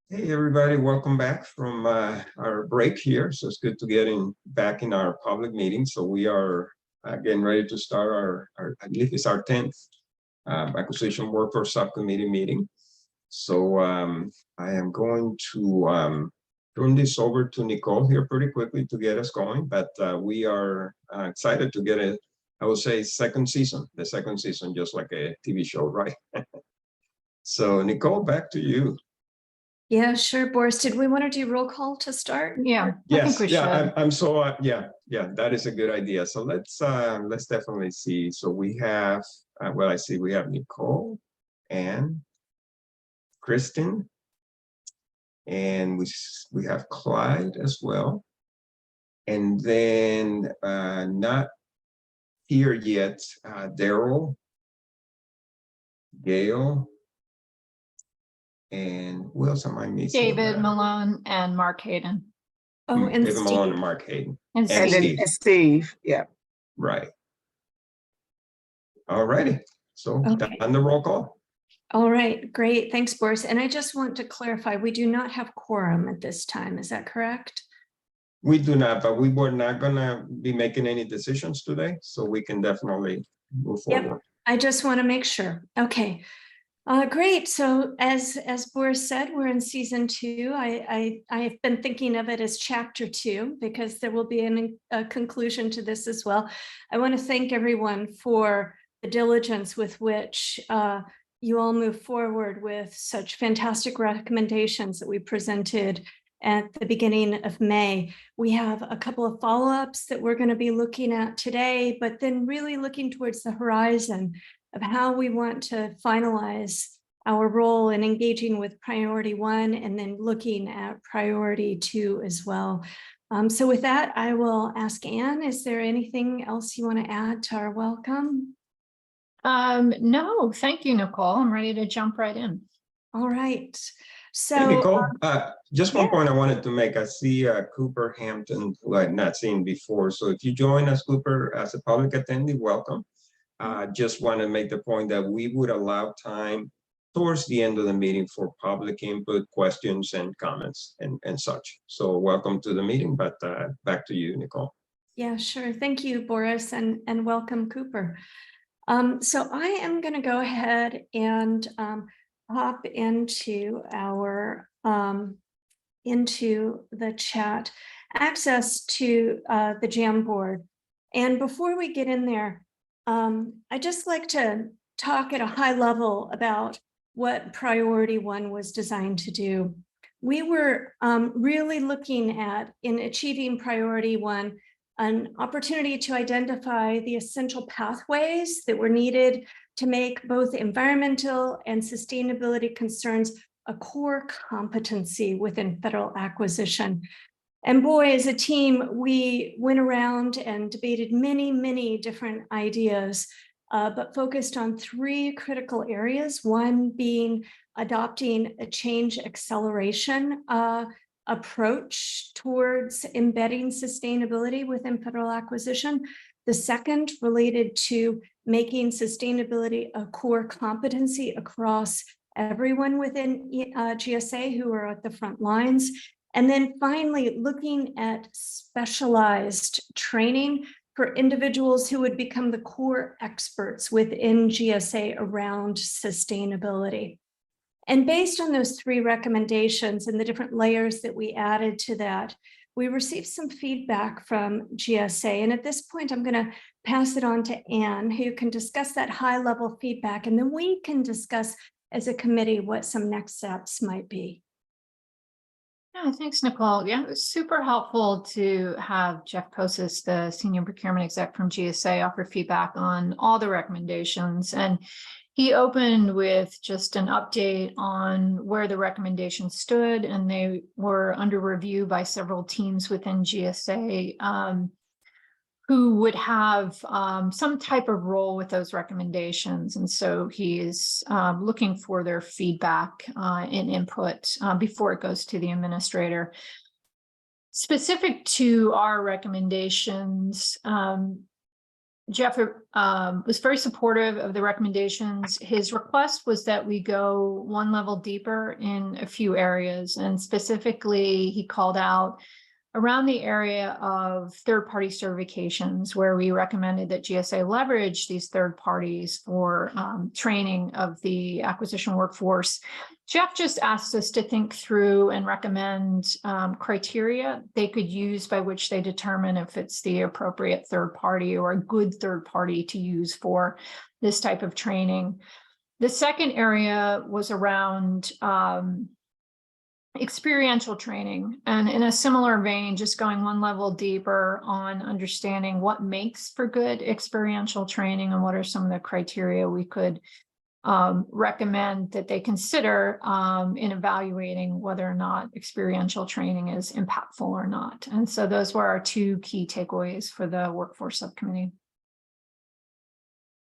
Hey everybody, welcome back from our break here. So it's good to get back in our public meeting. So we are getting ready to start I believe it's our 10th Acquisition Workforce Subcommittee meeting. So I am going to turn this over to Nicole here pretty quickly to get us going. But we are excited to get I would say, the second season, just like a TV show, right? So Nicole, back to you. Yeah, sure, Boris. Did we want to do roll call to start? Yeah. Yes, I'm so yeah, that is a good idea. So let's definitely see. So we have well, I see we have Nicole and Kristen, and we have Clyde as well, and then not here yet, Daryl, Gail, and who else am I missing? David Malone and Mark Hayden. Oh, and David Steve. Malone and Mark Hayden. And Steve. Yeah. Right. All righty. So Okay. on the roll call. All right, great. Thanks, Boris. And I just want to clarify, we do not have quorum at this time. Is that correct? We do not, but we were not gonna be making any decisions today, so we can definitely move forward. Yep. I just want to make sure. Okay. Great. So as Boris said, we're in season 2. I've been thinking of it as chapter 2 because there will be a conclusion to this as well. I want to thank everyone for the diligence with which you all move forward with such fantastic recommendations that we presented at the beginning of May. We have a couple of follow-ups that we're going to be looking at today, but then really looking towards the horizon of how we want to finalize our role in engaging with priority 1 and then looking at priority 2 as well. So with that, I will ask Anne, is there anything else you want to add to our welcome? No, thank you, Nicole. I'm ready to jump right in. All right. So hey, Nicole, just one point I wanted to make. I see Cooper Hampton, who I've not seen before. So if you join us, Cooper, as a public attendee, welcome. Just want to make the point that we would allow time towards the end of the meeting for public input, questions, and comments and such. So welcome to the meeting, but back to you, Nicole. Yeah, sure. Thank you, Boris, and welcome, Cooper. So I am going to go ahead and hop into our into the chat, access to the Jamboard. And before we get in there, I'd just like to talk at a high level about what priority 1 was designed to do. We were really looking at, in achieving priority 1, an opportunity to identify the essential pathways that were needed to make both environmental and sustainability concerns a core competency within federal acquisition. And boy, as a team, we went around and debated many different ideas, but focused on 3 critical areas, one being adopting a change acceleration approach towards embedding sustainability within federal acquisition. The second related to making sustainability a core competency across everyone within GSA who are at the front lines. And then finally, looking at specialized training for individuals who would become the core experts within GSA around sustainability. And based on those 3 recommendations and the different layers that we added to that, we received some feedback from GSA. And at this point, I'm going to pass it on to Anne, who can discuss that high-level feedback, and then we can discuss as a committee what some next steps might be. Yeah, thanks, Nicole. Yeah, it was super helpful to have Jeff Kosis, the senior procurement exec from GSA, offer feedback on all the recommendations. And he opened with just an update on where the recommendations stood, and they were under review by several teams within GSA who would have some type of role with those recommendations. And so he is looking for their feedback and input before it goes to the administrator. Specific to our recommendations, Jeff was very supportive of the recommendations. His request was that we go one level deeper in a few areas, and specifically he called out around the area of third-party certifications, where we recommended that GSA leverage these third parties for training of the acquisition workforce. Jeff just asked us to think through and recommend criteria they could use by which they determine if it's the appropriate third party or a good third party to use for this type of training. The second area was around experiential training, and in a similar vein, just going one level deeper on understanding what makes for good experiential training and what are some of the criteria we could recommend that they consider in evaluating whether or not experiential training is impactful or not. And so those were our two key takeaways for the workforce subcommittee.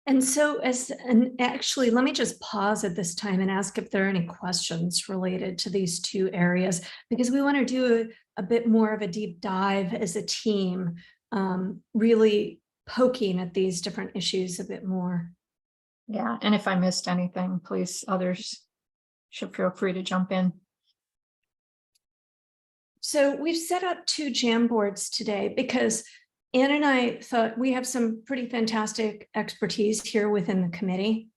And so actually, let me just pause at this time and ask if there are any questions related to these two areas, because we want to do a bit more of a deep dive as a team, really poking at these different issues a bit more. Yeah, and if I missed anything, please, others should feel free to jump in. So we've set up two Jam boards today because Ann and I thought we have some pretty fantastic expertise here within the committee.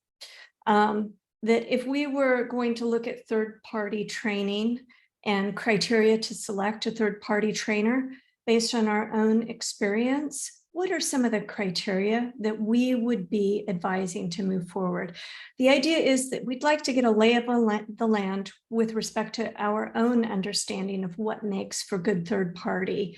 That if we were going to look at third-party training and criteria to select a third-party trainer based on our own experience, what are some of the criteria that we would be advising to move forward? The idea is that we'd like to get a lay of the land with respect to our own understanding of what makes for good third-party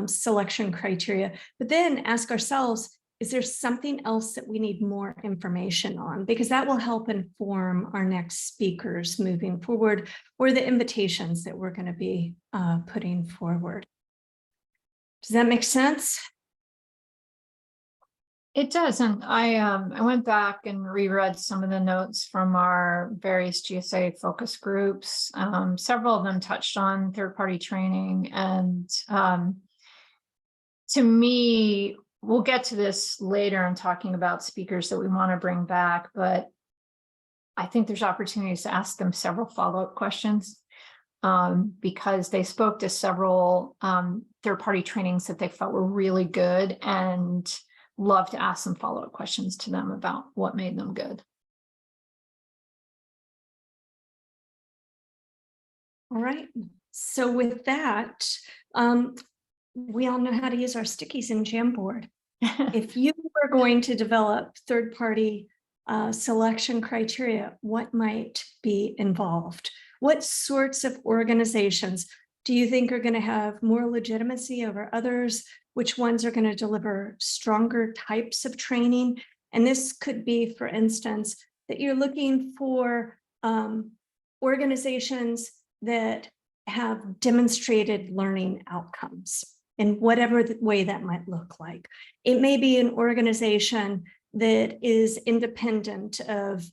selection criteria, but then ask ourselves, is there something else that we need more information on? Because that will help inform our next speakers moving forward, or the invitations that we're going to be putting forward. Does that make sense? It does, and I went back and reread some of the notes from our various GSA focus groups. Several of them touched on third-party training, and to me, we'll get to this later in talking about speakers that we want to bring back, but I think there's opportunities to ask them several follow-up questions because they spoke to several third-party trainings that they felt were really good, and love to ask some follow-up questions to them about what made them good. All right. So with that, we all know how to use our stickies in Jamboard. If you were going to develop third-party selection criteria, what might be involved? What sorts of organizations do you think are going to have more legitimacy over others? Which ones are going to deliver stronger types of training? And this could be, for instance, that you're looking for organizations that have demonstrated learning outcomes in whatever way that might look like. It may be an organization that is independent of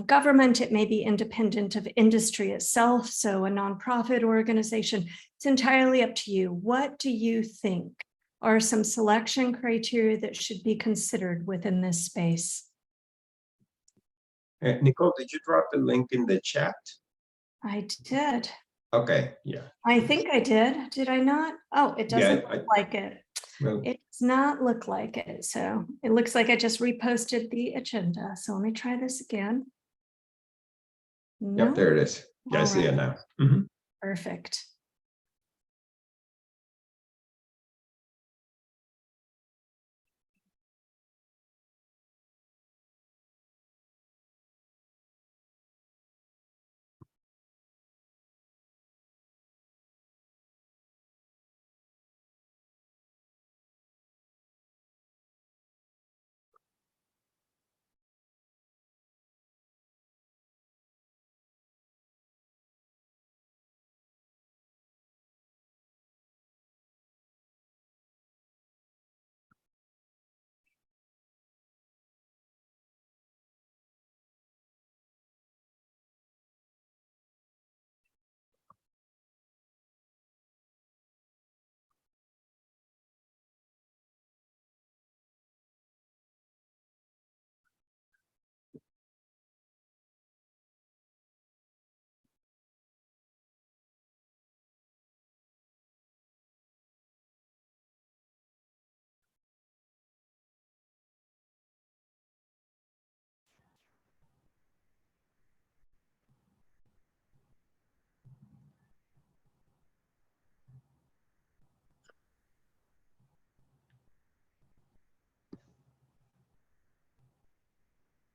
government. It may be independent of industry itself. So a nonprofit organization. It's entirely up to you. What do you think are some selection criteria that should be considered within this space? Nicole, did you drop the link in the chat? I did. Okay, yeah. I think I did. Did I not? Oh, it doesn't look like it. Well, It does not look like it. So it looks like I just reposted the agenda. So let me try this again. No. yep, there it is. Yeah, I see it now. Mhm. Perfect.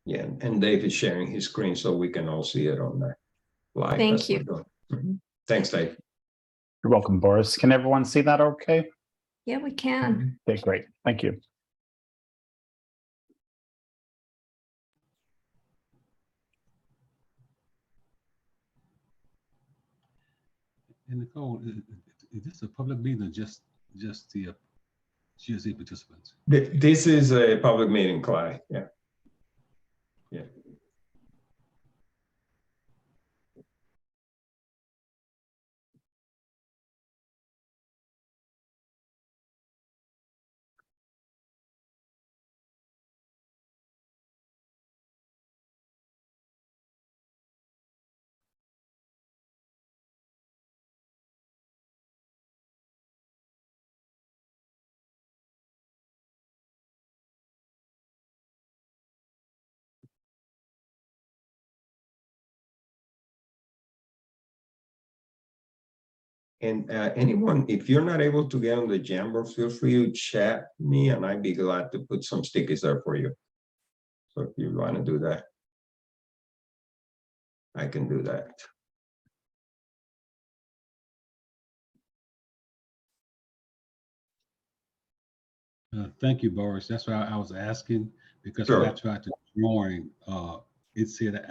Yeah, and Dave is sharing his screen so we can all see it on the live. Thank as we're you. doing. Mhm. Thanks, Dave. You're welcome, Boris. Can everyone see that okay? Yeah, we can. Okay, great. Thank you. And Nicole, is this a public meeting or just the GSA participants? This is a public meeting, Clyde. Yeah. Yeah. And anyone, if you're not able to get on the Jamboard, feel free to chat me and I'd be glad to put some stickers there for you. So if you want to do that, I can do that. Thank you, Boris. That's why I was asking, because Sure. when I tried to join, it said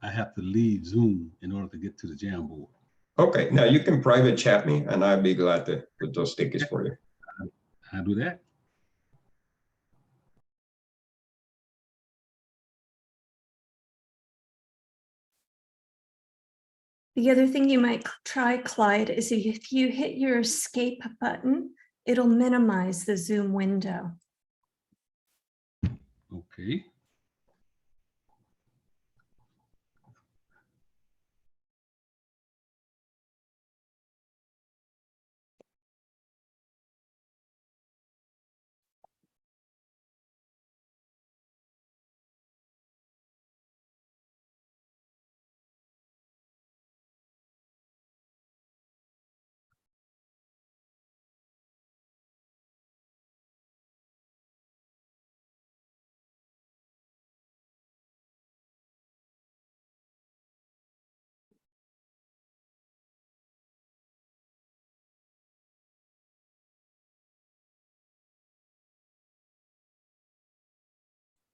I have to leave Zoom in order to get to the Jamboard. Okay, now you can private chat me and I'd be glad to put those stickers for you. I'll do that. The other thing you might try, Clyde, is if you hit your escape button, it'll minimize the Zoom window. Okay.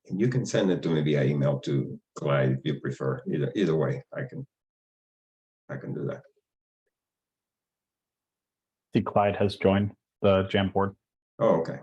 And you can send it to me via email to Clyde if you prefer. Either way, I can do that. See, Clyde has joined the Jamboard. Oh, okay.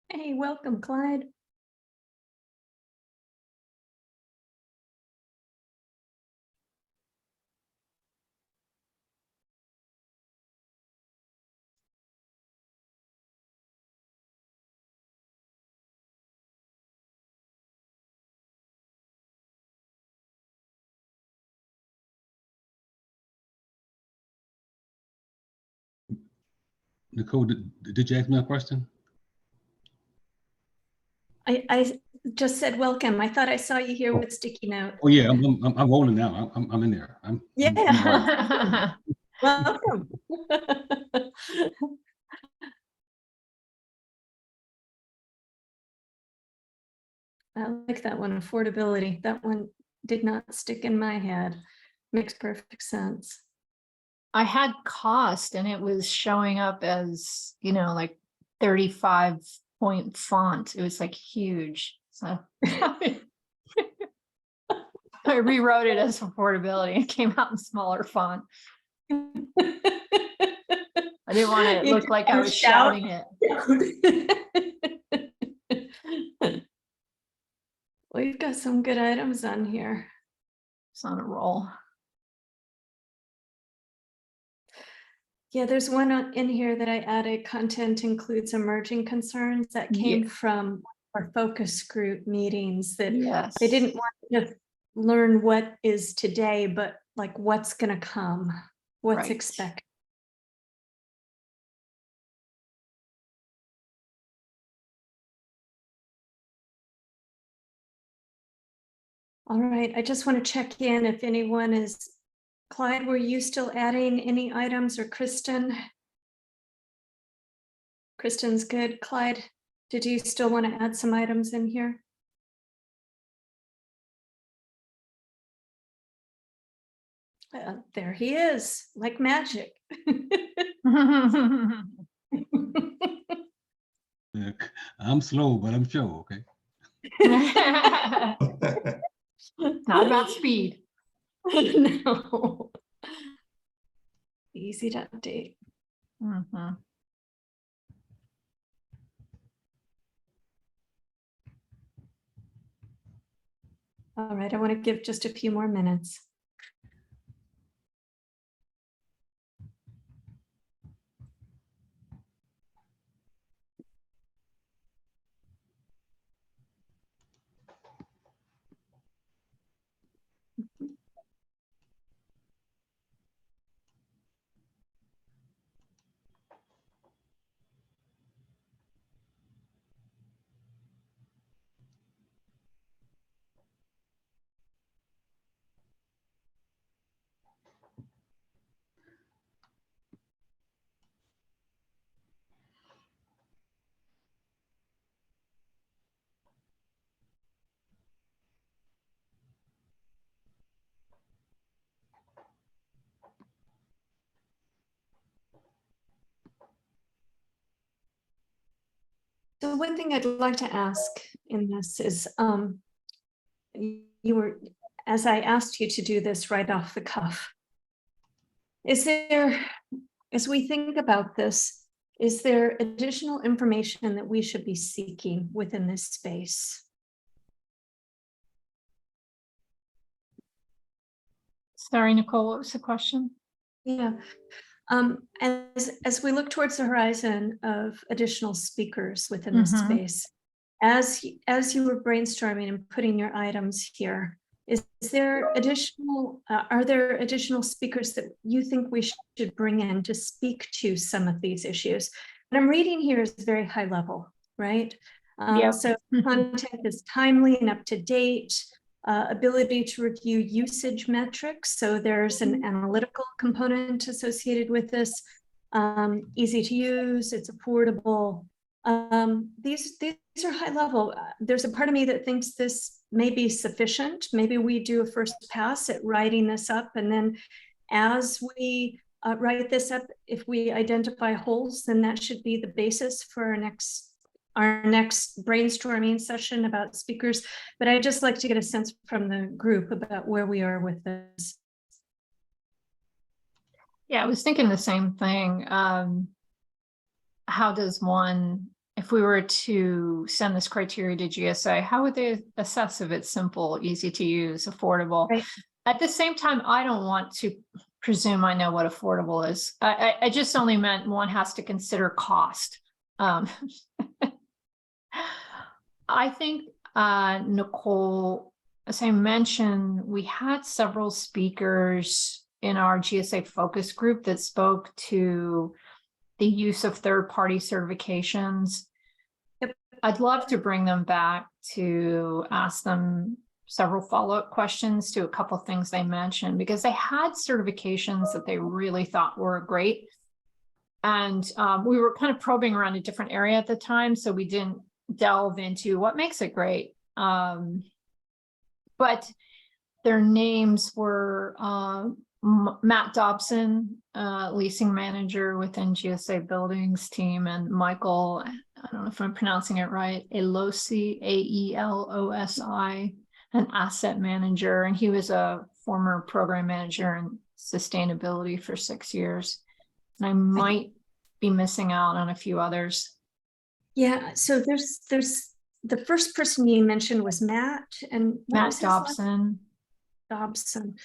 Hey, welcome, Clyde. Nicole, did you ask me a question? I just said welcome. I thought I saw you here with sticky note. Oh yeah, I'm rolling now. I'm in there. I'm Yeah. Welcome. I like that one, affordability. That one did not stick in my head. Makes perfect sense. I had cost and it was showing up as, you know, like 35-point font. It was like huge. So I rewrote it as affordability. It came out in smaller font. I didn't want it to look like I was shouting it. We've got some good items on here. It's on a roll. Yeah, there's one in here that I added. Content includes emerging concerns that came from our focus group meetings, that Yes. they didn't want to just learn what is today, but like what's going to come, what's Right. expected. All right, I just want to check in if anyone is, Clyde, were you still adding any items, or Kristen? Kristen's good. Clyde, did you still want to add some items in here? There he is, like magic. Yeah, I'm slow, but I'm sure. Okay. Not about speed. No. Easy to update. Mhm. All right, I want to give just a few more minutes. So one thing I'd like to ask in this is, you were, as I asked you to do this right off the cuff, is there, as we think about this, is there additional information that we should be seeking within this space? Sorry, Nicole, what was the question? Yeah. As we look towards the horizon of additional speakers within this Mhm. space, as you were brainstorming and putting your items here, is there additional, are there additional speakers that you think we should bring in to speak to some of these issues? What I'm reading here is very high level, right? Yep. So content is timely and up to date. Ability to review usage metrics. So there's an analytical component associated with this. Easy to use, it's affordable. These are high level. There's a part of me that thinks this may be sufficient. Maybe we do a first pass at writing this up, and then as we write this up, if we identify holes, then that should be the basis for our next brainstorming session about speakers. But I'd just like to get a sense from the group about where we are with this. Yeah, I was thinking the same thing. How does one, if we were to send this criteria to GSA, how would they assess if it's simple, easy to use, affordable? Right. At the same time, I don't want to presume I know what affordable is. I just only meant one has to consider cost. I think, Nicole, as I mentioned, we had several speakers in our GSA focus group that spoke to the use of third-party certifications. Yep. I'd love to bring them back to ask them several follow-up questions to a couple things they mentioned, because they had certifications that they really thought were great. And we were kind of probing around a different area at the time, so we didn't delve into what makes it great. But their names were Matt Dobson, leasing manager within GSA Buildings team, and Michael, I don't know if I'm pronouncing it right, Elosi, Aelosi, an asset manager. And he was a former program manager in sustainability for 6 years. And I might be missing out on a few others. Yeah, so there's the first person you mentioned was Matt, and what Matt was his last- Dobson. Dobson.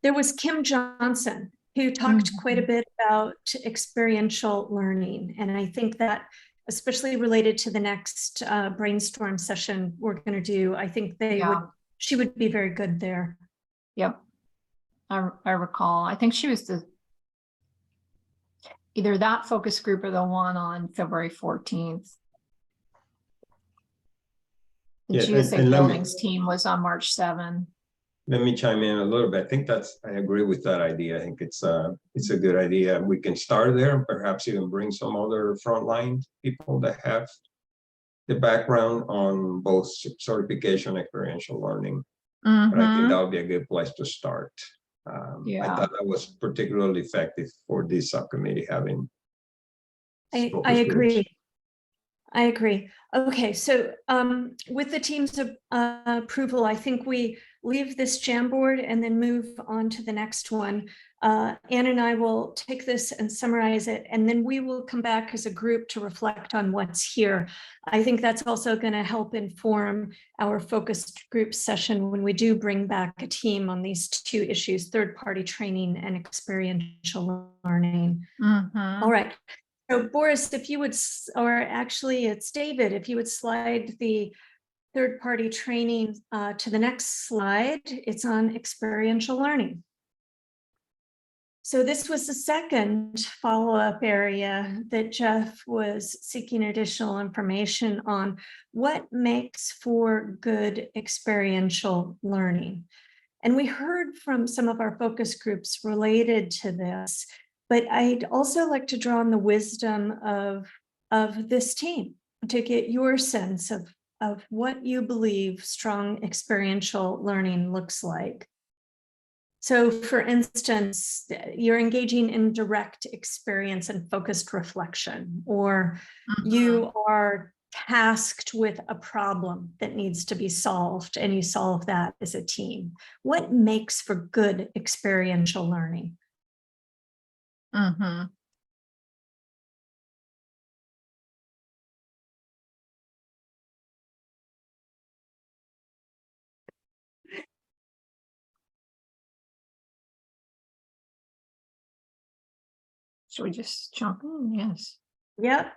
There was Kim Johnson, who talked quite a bit about experiential learning. And I think that, especially related to the next brainstorm session we're going to do, I think she would be very good there. Yep. I recall. I think she was either that focus group or the one on February 14th. The Yeah, GSA and let me- Buildings team was on March 7. Let me chime in a little bit. I think I agree with that idea. I think it's a good idea. We can start there and perhaps even bring some other frontline people that have the background on both certification and experiential learning. But I think that would be a good place to start. I thought that was particularly effective for this subcommittee having. I focus agree. groups. I agree. Okay, so with the team's approval, I think we leave this Jamboard and then move on to the next one. Ann and I will take this and summarize it, and then we will come back as a group to reflect on what's here. I think that's also going to help inform our focused group session when we do bring back a team on these two issues, third-party training and experiential learning. All right. So Boris, if you would, or actually it's David, if you would slide the third-party training to the next slide, it's on experiential learning. So this was the second follow-up area that Jeff was seeking additional information on. What makes for good experiential learning? And we heard from some of our focus groups related to this. But I'd also like to draw on the wisdom of this team to get your sense of what you believe strong experiential learning looks like. So for instance, you're engaging in direct experience and focused reflection, or you are tasked with a problem that needs to be solved and you solve that as a team. What makes for good experiential learning? Should we just jump in? Yes. Yep.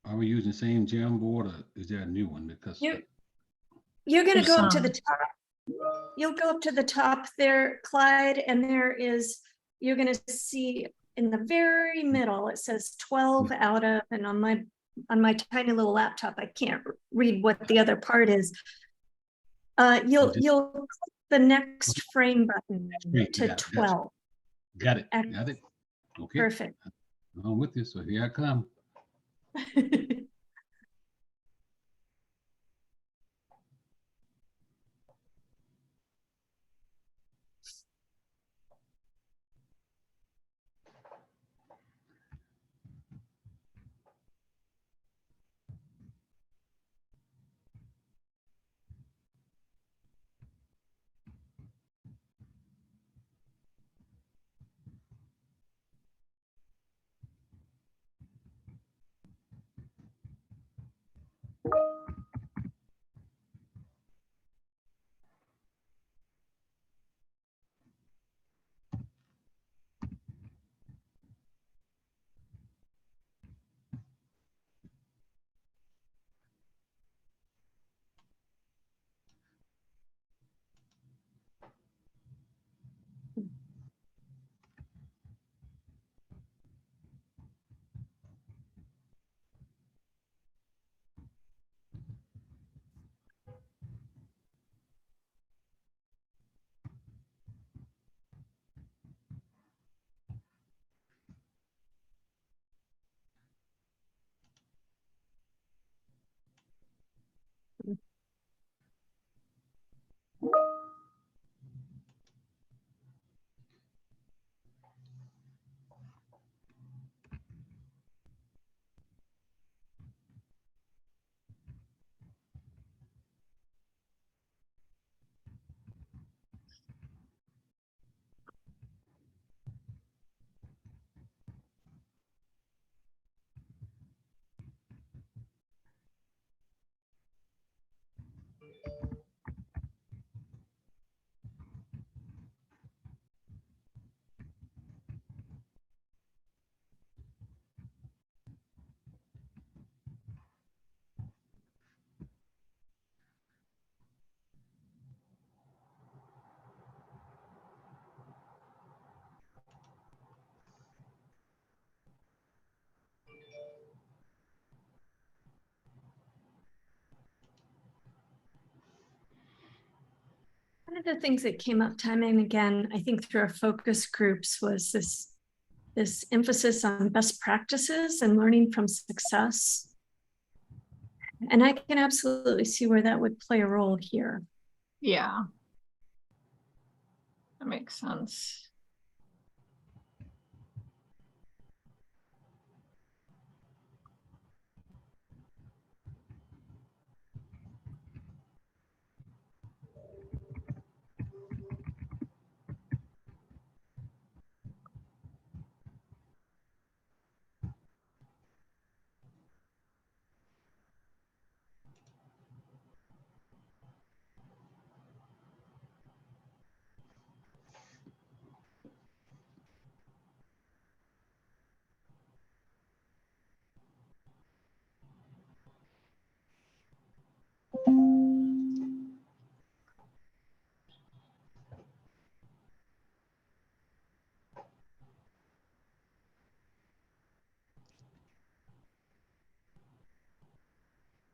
Are we using the same Jamboard, or is there a new one? Because You're going to There's go up to some. the top. You'll go up to the top there, Clyde, and you're going to see in the very middle, it says 12 out of, and on my tiny little laptop, I can't read what the other part is. You'll click the next frame button to 12. Got it. Okay. Perfect. I'm with you. So here I come. of the things that came up time and again, I think through our focus groups was this emphasis on best practices and learning from success. And I can absolutely see where that would play a role here. Yeah. That makes sense.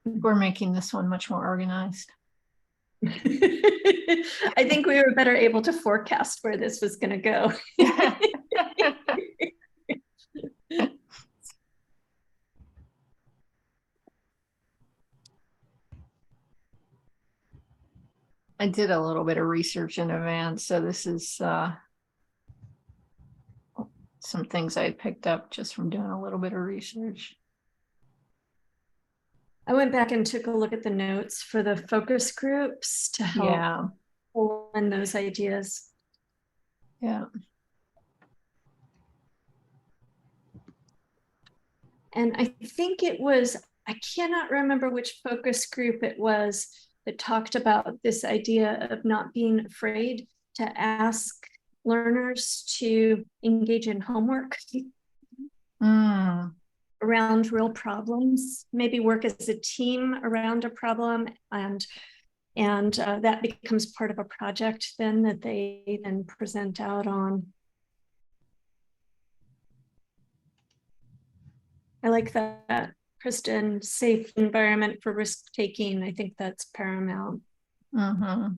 We're making this one much more organized. I think we were better able to forecast where this was going to go. I did a little bit of research in advance, so this is some things I picked up just from doing a little bit of research. I went back and took a look at the notes for the focus groups to help Yeah, pull in those ideas. yeah. And I think it was, I cannot remember which focus group it was that talked about this idea of not being afraid to ask learners to engage in homework around real problems, maybe work as a team around a problem, and that becomes part of a project then that they then present out on. I like that, Kristen, safe environment for risk taking. I think that's paramount. Mm-hmm.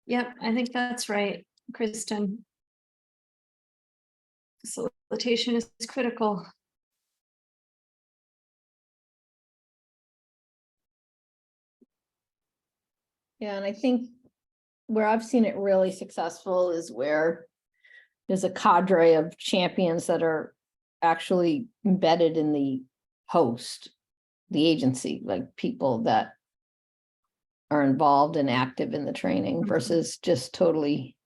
Yep, I think that's right, Kristen. Facilitation is critical. Yeah, and I think where I've seen it really successful is where there's a cadre of champions that are actually embedded in the host, the agency, like people that are involved and active in the training versus just totally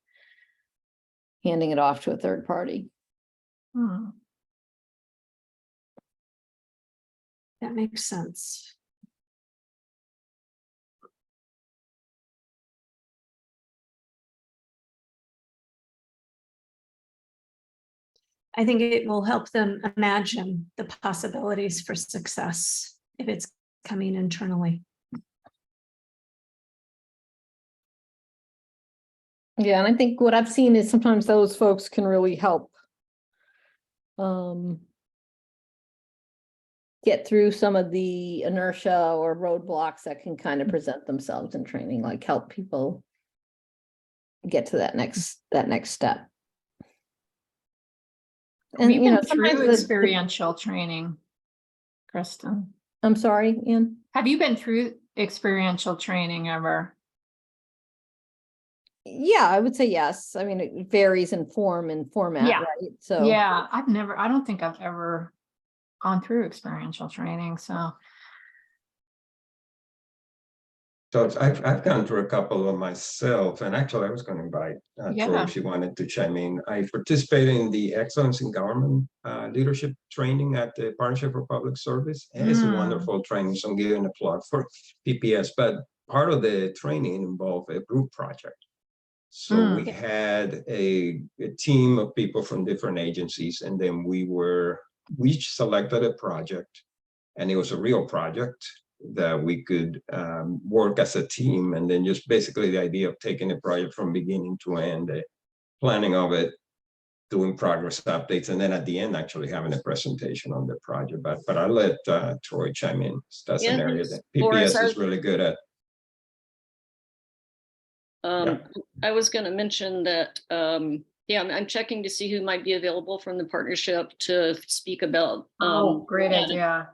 handing it off to a third party. That makes sense. I think it will help them imagine the possibilities for success if it's coming internally. Yeah, and I think what I've seen is sometimes those folks can really help get through some of the inertia or roadblocks that can kind of present themselves in training, like help people get to that next step. And We've you know, been sometimes through the- experiential training, Kristen. I'm sorry, Ian. Have you been through experiential training ever? Yeah, I would say yes. I mean, it varies in form and format, Yeah. right? So Yeah, I don't think I've ever gone through experiential training, so. So I've gone through a couple of myself, and actually I was going to invite Troy Yeah. if she wanted to chime in. I participated in the Excellence in Government Leadership Training at the Partnership for Public Service. And it's a wonderful training, so I'm giving a plug for PPS, but part of the training involved a group project. So we had a team of people from different agencies, and then we each selected a project, and it was a real project that we could work as a team. And then just basically the idea of taking a project from beginning to end, the planning of it, doing progress updates, and then at the end actually having a presentation on the project. But I'll let Troy chime in. That's an Yeah, area thanks, that Boris. PPS is really good at. I was going to mention that, yeah, I'm checking to see who might be available from the partnership to speak about Great idea.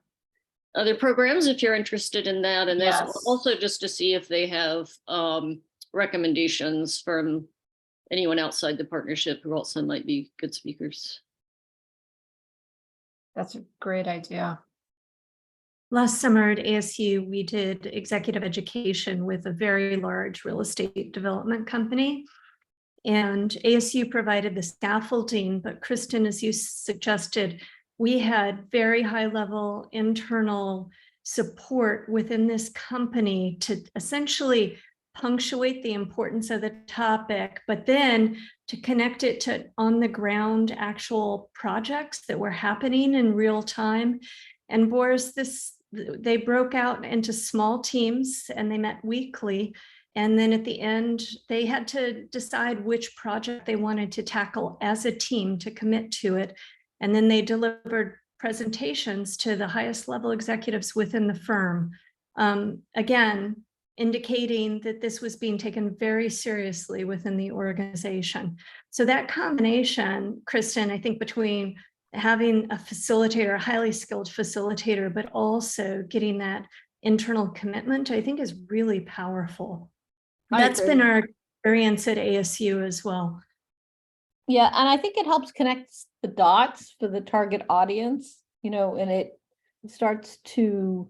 other programs if you're interested in that. And there's Yes. also just to see if they have recommendations from anyone outside the partnership who also might be good speakers. That's a great idea. Last summer at ASU, we did executive education with a very large real estate development company. And ASU provided the scaffolding, but Kristen, as you suggested, we had very high level internal support within this company to essentially punctuate the importance of the topic, but then to connect it to on the ground actual projects that were happening in real time. And Boris, they broke out into small teams and they met weekly. And then at the end, they had to decide which project they wanted to tackle as a team to commit to it. And then they delivered presentations to the highest level executives within the firm. Again, indicating that this was being taken very seriously within the organization. So that combination, Kristen, I think between having a facilitator, a highly skilled facilitator, but also getting that internal commitment, I think is really powerful. That's been our experience at ASU as well. yeah, and I think it helps connect the dots for the target audience, you know, and it starts to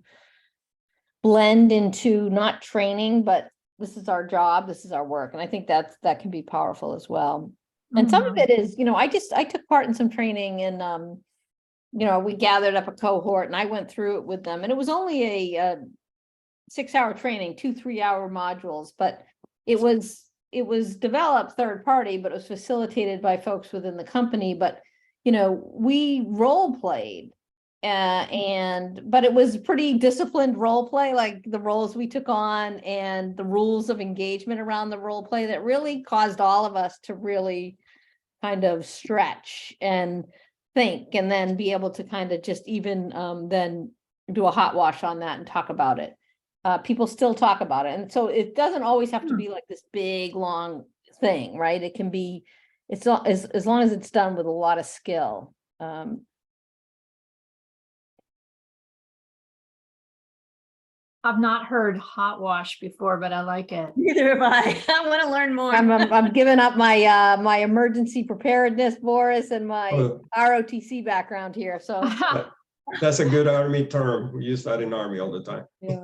blend into not training, but this is our job, this is our work. And I think that can be powerful as well. And some of it is, you know, I took part in some training and, you know, we gathered up a cohort and I went through it with them and it was only a 6-hour training, 2 3-hour modules, but it was developed third party, but it was facilitated by folks within the company. But, you know, we role played but it was pretty disciplined role play, like the roles we took on and the rules of engagement around the role play that really caused all of us to really kind of stretch and think, and then be able to kind of just even then do a hot wash on that and talk about it. People still talk about it. And so it doesn't always have to be like this big, long thing, right? It can be, it's not as long as it's done with a lot of skill. I've not heard hot wash before, but I like it. Neither have I. I want to learn more. I'm giving up my my emergency preparedness, Boris, and my Oh. ROTC background here. So That's a good Army term. We use that in Army all the time. yeah.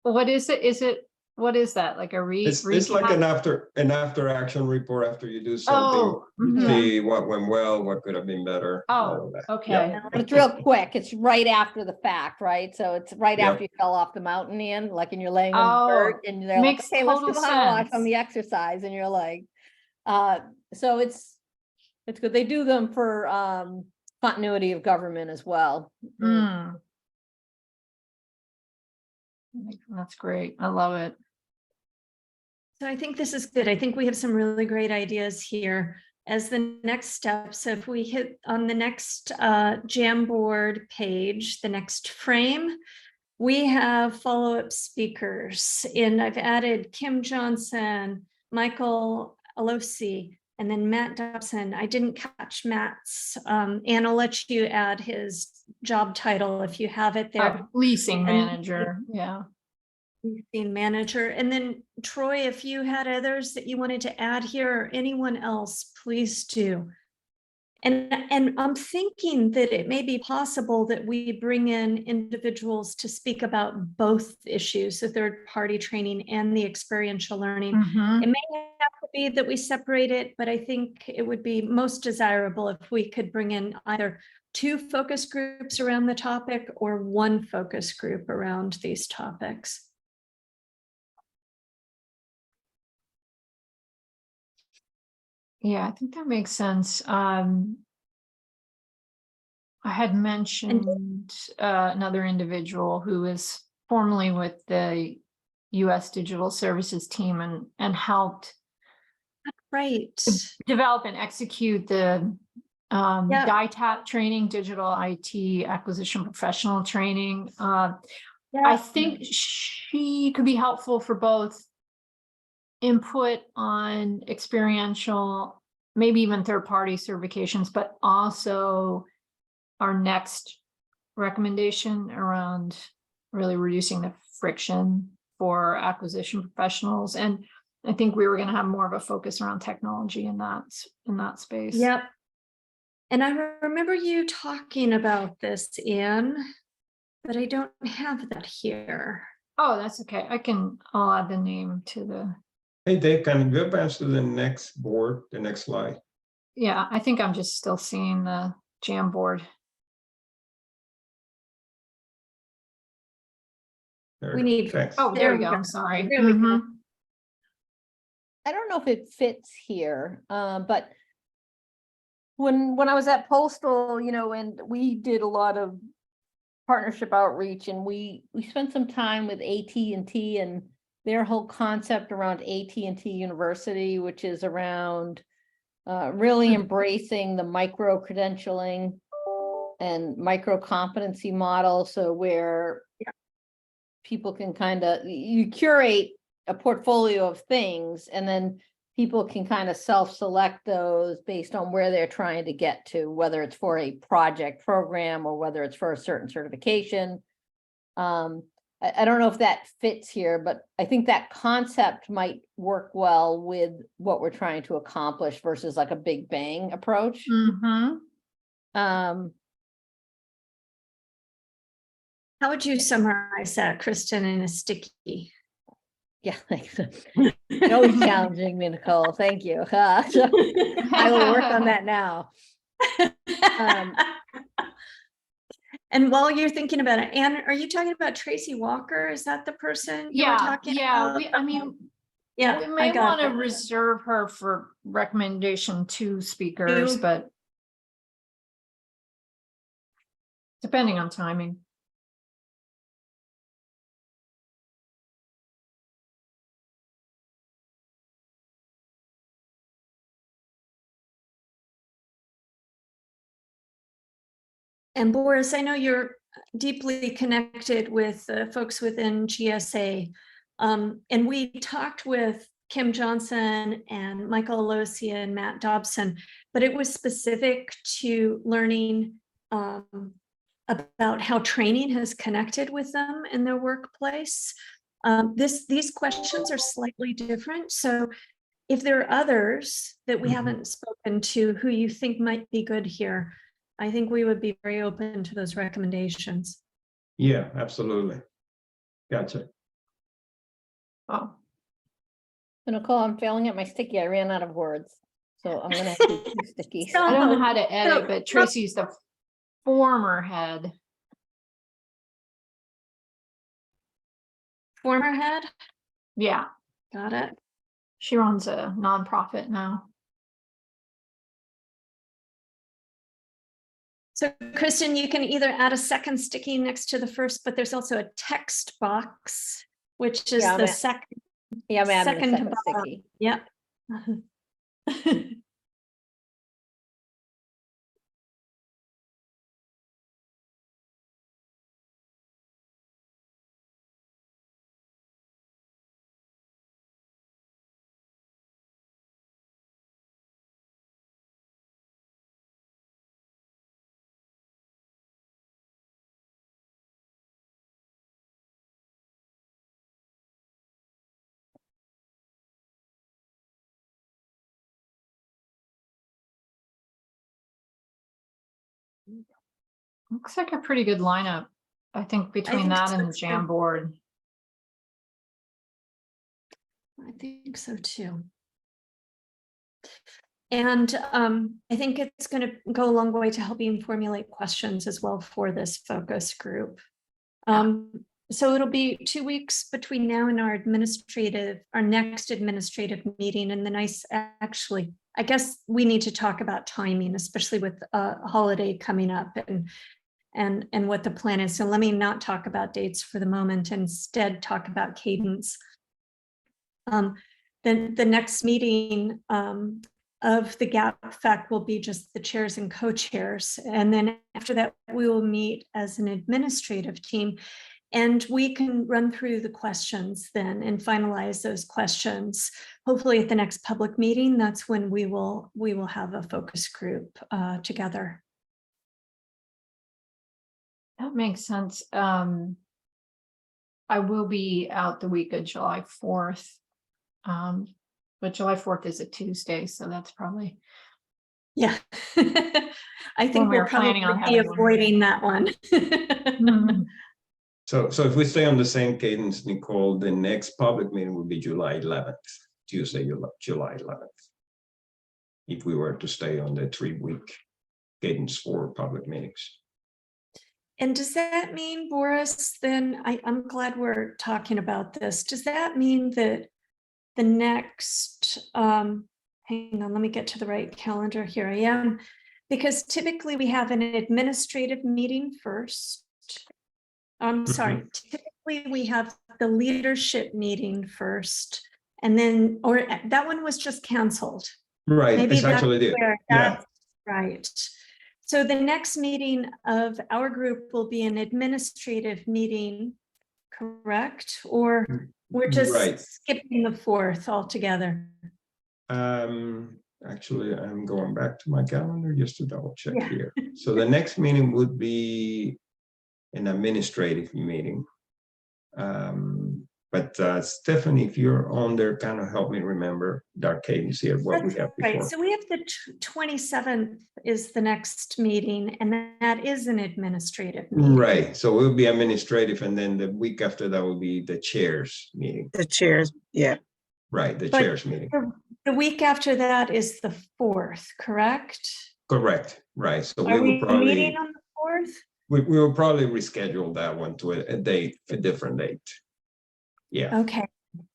What is it? What is that? Like a It's like recap? an after action report after you do something. Oh, You mhm. see what went well, what could have been better. all Oh, of that. okay. Yeah. But it's real quick. It's right after the fact, right? So it's right Yep. after you fell off the mountain, Ian, like, and you're laying on the dirt and they're like, makes okay, let's do total a hot wash on sense. the exercise. And you're like, so it's, It's good. They do them for continuity of government as well. Mm. That's great. I love it. So I think this is good. I think we have some really great ideas here. As the next steps, if we hit on the next Jamboard page, the next frame, we have follow-up speakers. And I've added Kim Johnson, Michael Alosi, and then Matt Dobson. I didn't catch Matt's, and I'll let you add his job title if you have it there. Leasing And- manager. Yeah. Leasing manager. And then Troy, if you had others that you wanted to add here or anyone else, please do. And I'm thinking that it may be possible that we bring in individuals to speak about both issues, the third-party training and the experiential learning. Mhm. It may have to be that we separate it, but I think it would be most desirable if we could bring in either 2 focus groups around the topic or 1 focus group around these topics. Yeah, I think that makes sense. I had mentioned another individual who is formerly with the U.S. Digital Services team and helped Right. develop and execute the Yeah. DITAP training, digital IT acquisition professional training. I Yeah. think she could be helpful for both input on experiential, maybe even third-party certifications, but also our next recommendation around really reducing the friction for acquisition professionals. And I think we were going to have more of a focus around technology in that space. Yep. And I remember you talking about this, Anne, but I don't have that here. Oh, that's okay. I'll add the name to the, Hey, Dave, can you advance to the next board, the next slide? yeah, I think I'm just still seeing the Jamboard. There We you go. need- Thanks. Oh, there we go. I'm sorry. There we go. Mhm. I don't know if it fits here, but when I was at Postal, and we did a lot of partnership outreach, and we spent some time with AT&T and their whole concept around AT&T University, which is around really embracing the micro credentialing and micro competency model. So where people can you curate a portfolio of things, and then people can kind of self-select those based on where they're trying to get to, whether it's for a project program or whether it's for a certain certification. I don't know if that fits here, but I think that concept might work well with what we're trying to accomplish versus like a big bang approach. Mhm. Um, How would you summarize that, Kristen, in a sticky? yeah, thanks. You're always challenging me, Nicole. Thank you. So I will work on that now. And while you're thinking about it, Anne, are you talking about Tracy Walker? Is that the person you were Yeah, talking yeah. about? We I may got want to that. reserve her for recommendation to speakers, Two. but depending on timing. And Boris, I know you're deeply connected with folks within GSA. And we talked with Kim Johnson and Michael Alosi and Matt Dobson, but it was specific to learning about how training has connected with them in their workplace. These questions are slightly different. So if there are others that we haven't spoken to who you think might be good here, I think we would be very open to those recommendations. Yeah, absolutely. Gotcha. Oh, So Nicole, I'm failing at my sticky. I ran out of words. So I'm gonna have to do 2 stickies. I don't know So- how to edit, so- but Tracy's the former head. Former head, Yeah, got it. she runs a nonprofit now. So Kristen, you can either add a second sticky next to the first, but there's also a text box, which is Yeah, the second. Yeah, I'm adding a Second to second bottom. sticky. Yep. Looks like a pretty good lineup, I think, between think that so and the too. jam board. I think so too. And I think it's going to go a long way to helping formulate questions as well for this focus group. So it'll be 2 weeks between now and our next administrative meeting. And then I guess we need to talk about timing, especially with a holiday coming up and what the plan is. So let me not talk about dates for the moment, instead talk about cadence. Then the next meeting of the FAC will be just the chairs and co-chairs. And then after that, we will meet as an administrative team, and we can run through the questions then and finalize those questions. Hopefully at the next public meeting, that's when we will have a focus group together. That makes sense. I will be out the week of July 4th. But July 4th is a Tuesday, so that's probably. Yeah. I think When we we're were planning probably on having one. avoiding that one. Mhm. So if we stay on the same cadence, Nicole, the next public meeting will be July 11th, Tuesday, July 11th. If we were to stay on the 3-week cadence for public meetings. And does that mean, Boris, then I'm glad we're talking about this. Does that mean that the next, hang on, let me get to the right calendar. Here I am. Because typically we have an administrative meeting first. I'm sorry, typically we have the leadership meeting first, and then, or that one was just canceled. Right, Maybe it's actually did. Yeah, that's right. So the next meeting of our group will be an administrative meeting, correct? Or we're just right. skipping the 4th altogether? Actually, I'm going back to my calendar just to double check Yeah. here. So the next meeting would be an administrative meeting. But Stephanie, if you're on there, kind of help me remember our cadence here, what we have Right, before. so we have the 27th is the next meeting, and that is an administrative meeting. Right, so it will be administrative, and then the week after that will be the chairs meeting. The chairs, yeah. Right, the But chairs meeting. The week after that is the 4th, correct? Correct, right. So Are we we will probably meeting on the 4th? we will probably reschedule that one to a different date. Yeah, Okay,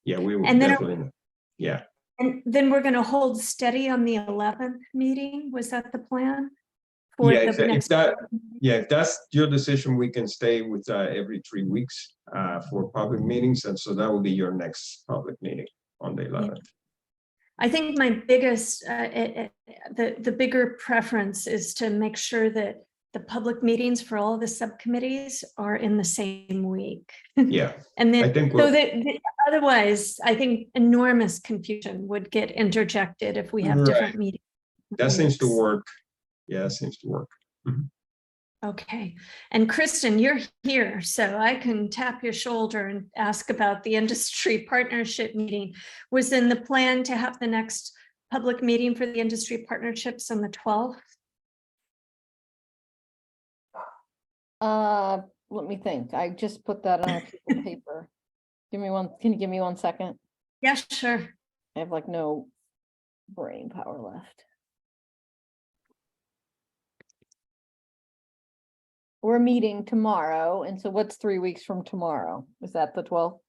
yeah, we will And then- definitely. Yeah, and then we're going to hold steady on the 11th meeting. Was that the plan? For yeah. the next? If that's your decision, we can stay with every 3 weeks for public meetings, and so that will be your next public meeting on the 11th. I think my biggest, the bigger preference is to make sure that the public meetings for all the subcommittees are in the same week. Yeah, And then, I think so that otherwise, I think enormous confusion would get interjected if we have different meetings. that seems to work. Yeah, that seems to work. Okay, and Kristen, you're here, so I can tap your shoulder and ask about the industry partnership meeting. Was in the plan to have the next public meeting for the industry partnerships on the 12th? Let me think. I just put that on a piece of paper. Can you give me 1 second? Yeah, sure. I have like no brain power left. We're meeting tomorrow, and so what's 3 weeks from tomorrow? Is that the 12th?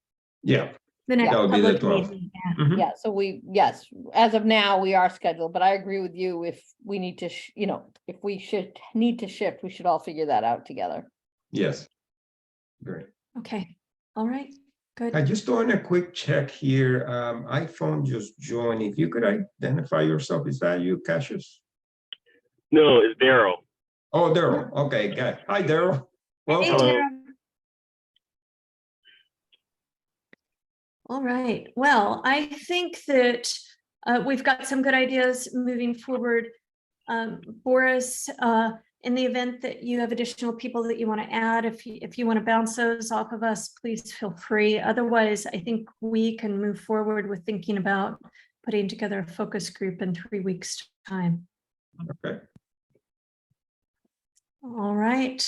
Yeah, The next That would be the public 12th. meeting. Yeah. Mhm. Yeah, so yes, as of now, we are scheduled, but I agree with you. If we need to, if we need to shift, we should all figure that out together. Yes. Great. Okay, all right, good. I just doing a quick check here. iPhone just joined. If you could identify yourself, is that you, Cassius? No, it's Daryl. Oh, Daryl. Okay, got it. Hi, Daryl. Hey, Welcome. Tara. All right, well, I think that we've got some good ideas moving forward. Boris, in the event that you have additional people that you want to add, if you want to bounce those off of us, please feel free. Otherwise, I think we can move forward with thinking about putting together a focus group in 3 weeks' time. Okay. All right.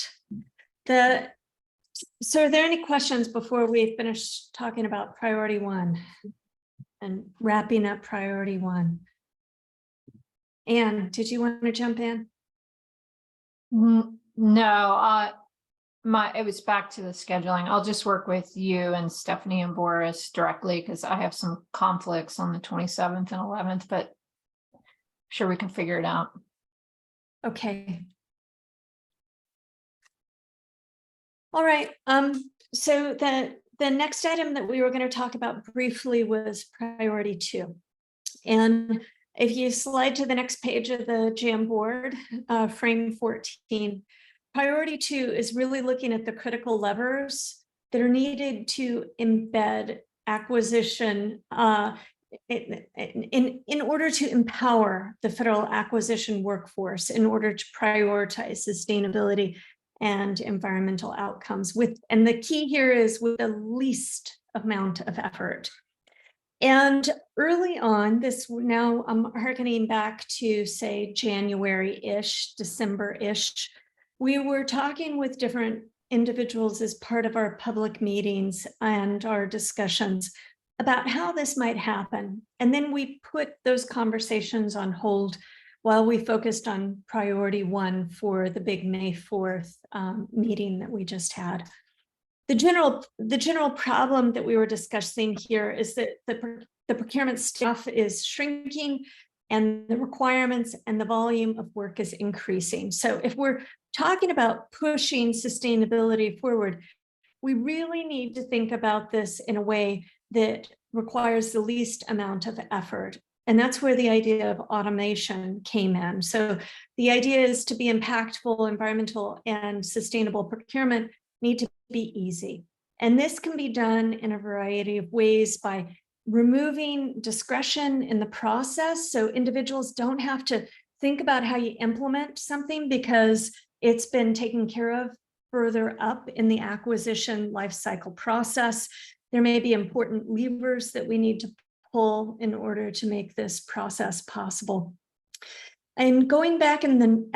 So are there any questions before we finish talking about priority one and wrapping up priority one? Anne, did you want to jump in? No, it was back to the scheduling. I'll just work with you and Stephanie and Boris directly because I have some conflicts on the 27th and 11th, but sure we can figure it out. Okay. All right, so the next item that we were going to talk about briefly was priority 2. And if you slide to the next page of the Jamboard, frame 14, priority 2 is really looking at the critical levers that are needed to embed acquisition in order to empower the federal acquisition workforce in order to prioritize sustainability and environmental outcomes and the key here is with the least amount of effort. And early on, now I'm hearkening back to say January-ish, December-ish, we were talking with different individuals as part of our public meetings and our discussions about how this might happen. And then we put those conversations on hold while we focused on priority 1 for the big May 4th meeting that we just had. The general problem that we were discussing here is that the procurement staff is shrinking and the requirements and the volume of work is increasing. So if we're talking about pushing sustainability forward, we really need to think about this in a way that requires the least amount of effort. And that's where the idea of automation came in. So the idea is to be impactful, environmental and sustainable procurement need to be easy. And this can be done in a variety of ways by removing discretion in the process. So individuals don't have to think about how you implement something because it's been taken care of further up in the acquisition lifecycle process. There may be important levers that we need to pull in order to make this process possible. And going back and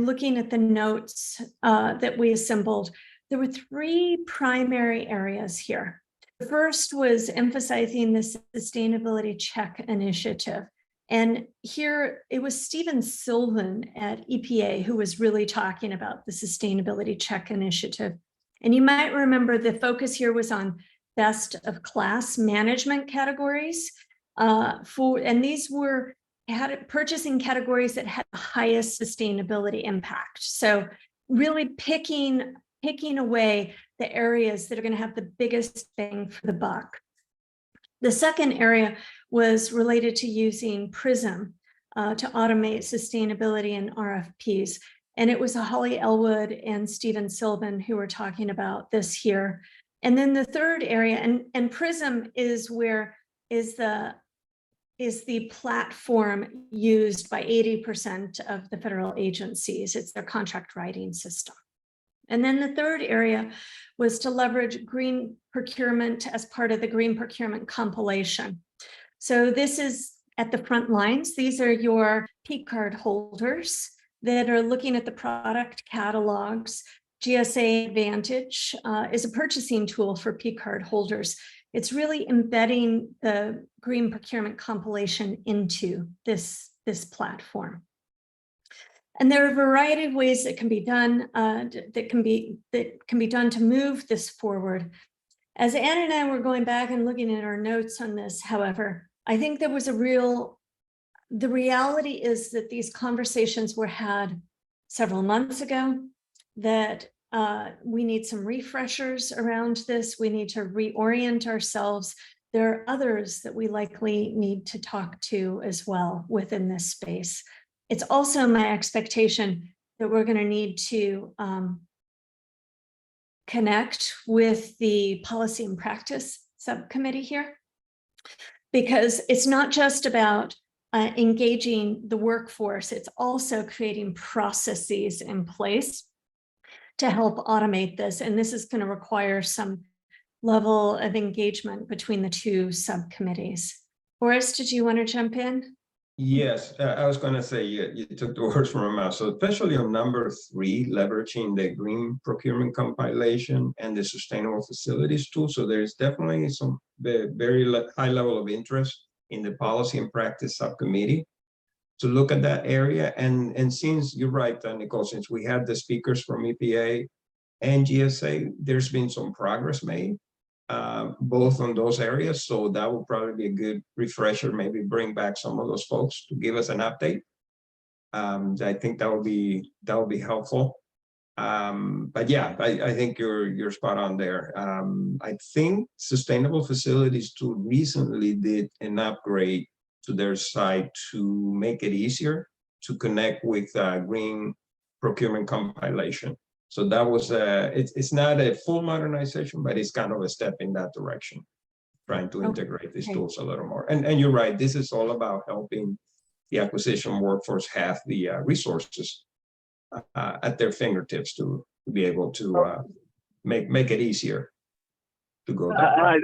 looking at the notes that we assembled, there were 3 primary areas here. The first was emphasizing the sustainability check initiative. And here it was Stephen Sylvan at EPA who was really talking about the sustainability check initiative. And you might remember the focus here was on best of class management categories and these were purchasing categories that had the highest sustainability impact. So really picking away the areas that are going to have the biggest bang for the buck. The second area was related to using PRISM to automate sustainability in RFPs. And it was Holly Elwood and Stephen Sylvan who were talking about this here. And then the third area, and PRISM is the platform used by 80% of the federal agencies. It's their contract writing system. And then the third area was to leverage green procurement as part of the green procurement compilation. So this is at the front lines. These are your P card holders that are looking at the product catalogs. GSA Advantage is a purchasing tool for P card holders. It's really embedding the green procurement compilation into this platform. And there are a variety of ways that can be done to move this forward. As Ann and I were going back and looking at our notes on this, however, I think there was the reality is that these conversations were had several months ago, that we need some refreshers around this. We need to reorient ourselves. There are others that we likely need to talk to as well within this space. It's also my expectation that we're going to need to connect with the Policy and Practice Subcommittee here, because it's not just about engaging the workforce, it's also creating processes in place to help automate this. And this is going to require some level of engagement between the two subcommittees. Boris, did you want to jump in? Yes, I was going to say you took the words from my mouth. So especially on number 3, leveraging the green procurement compilation and the sustainable facilities tool. So there's definitely some very high level of interest in the policy and practice subcommittee to look at that area. And since you're right, Nicole, since we had the speakers from EPA and GSA, there's been some progress made. Both on those areas, so that will probably be a good refresher. Maybe bring back some of those folks to give us an update. I think that will be helpful. But yeah, I think you're spot on there. I think Sustainable Facilities Tool recently did an upgrade to their site to make it easier to connect with green procurement compilation. So that was it's not a full modernization, but it's kind of a step in that direction, trying to integrate these tools a little more. And you're right, this is all about helping the acquisition workforce have the resources at their fingertips to be able to make it easier to go that way.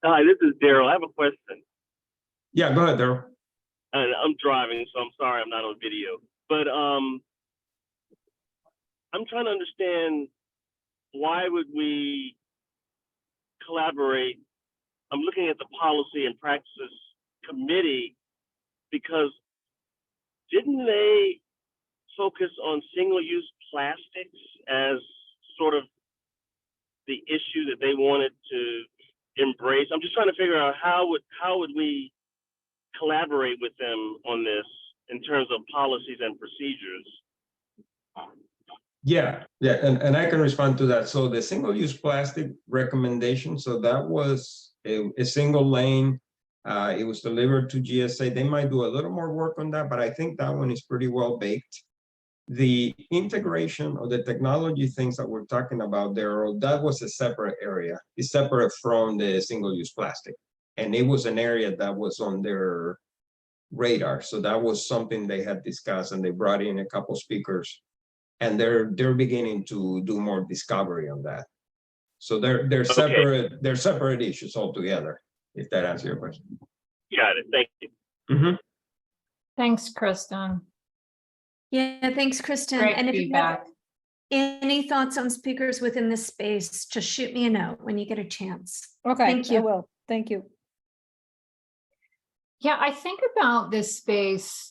Hi, this is Daryl. I have a question. Yeah, go ahead, Daryl. I'm driving, so I'm sorry I'm not on video. But I'm trying to understand, why would we collaborate? I'm looking at the Policy and Practices Committee, because didn't they focus on single-use plastics as sort of the issue that they wanted to embrace? I'm just trying to figure out how would we collaborate with them on this in terms of policies and procedures. Yeah, and I can respond to that. So the single-use plastic recommendation, so that was a single lane. It was delivered to GSA. They might do a little more work on that, but I think that one is pretty well baked. The integration of the technology things that we're talking about there, that was a separate area. It's separate from the single-use plastic. And it was an area that was on their radar. So that was something they had discussed, and they brought in a couple speakers. And they're beginning to do more discovery on that. So they're separate, they're separate issues altogether, if that answers your question. Got it. Thank you. Mm-hmm. Thanks, Kristen. Yeah, thanks, Kristen. Great And if you have feedback. any thoughts on speakers within this space, just shoot me a note when you get a chance. Okay, Thank you. I will. Thank you. Yeah, I think about this space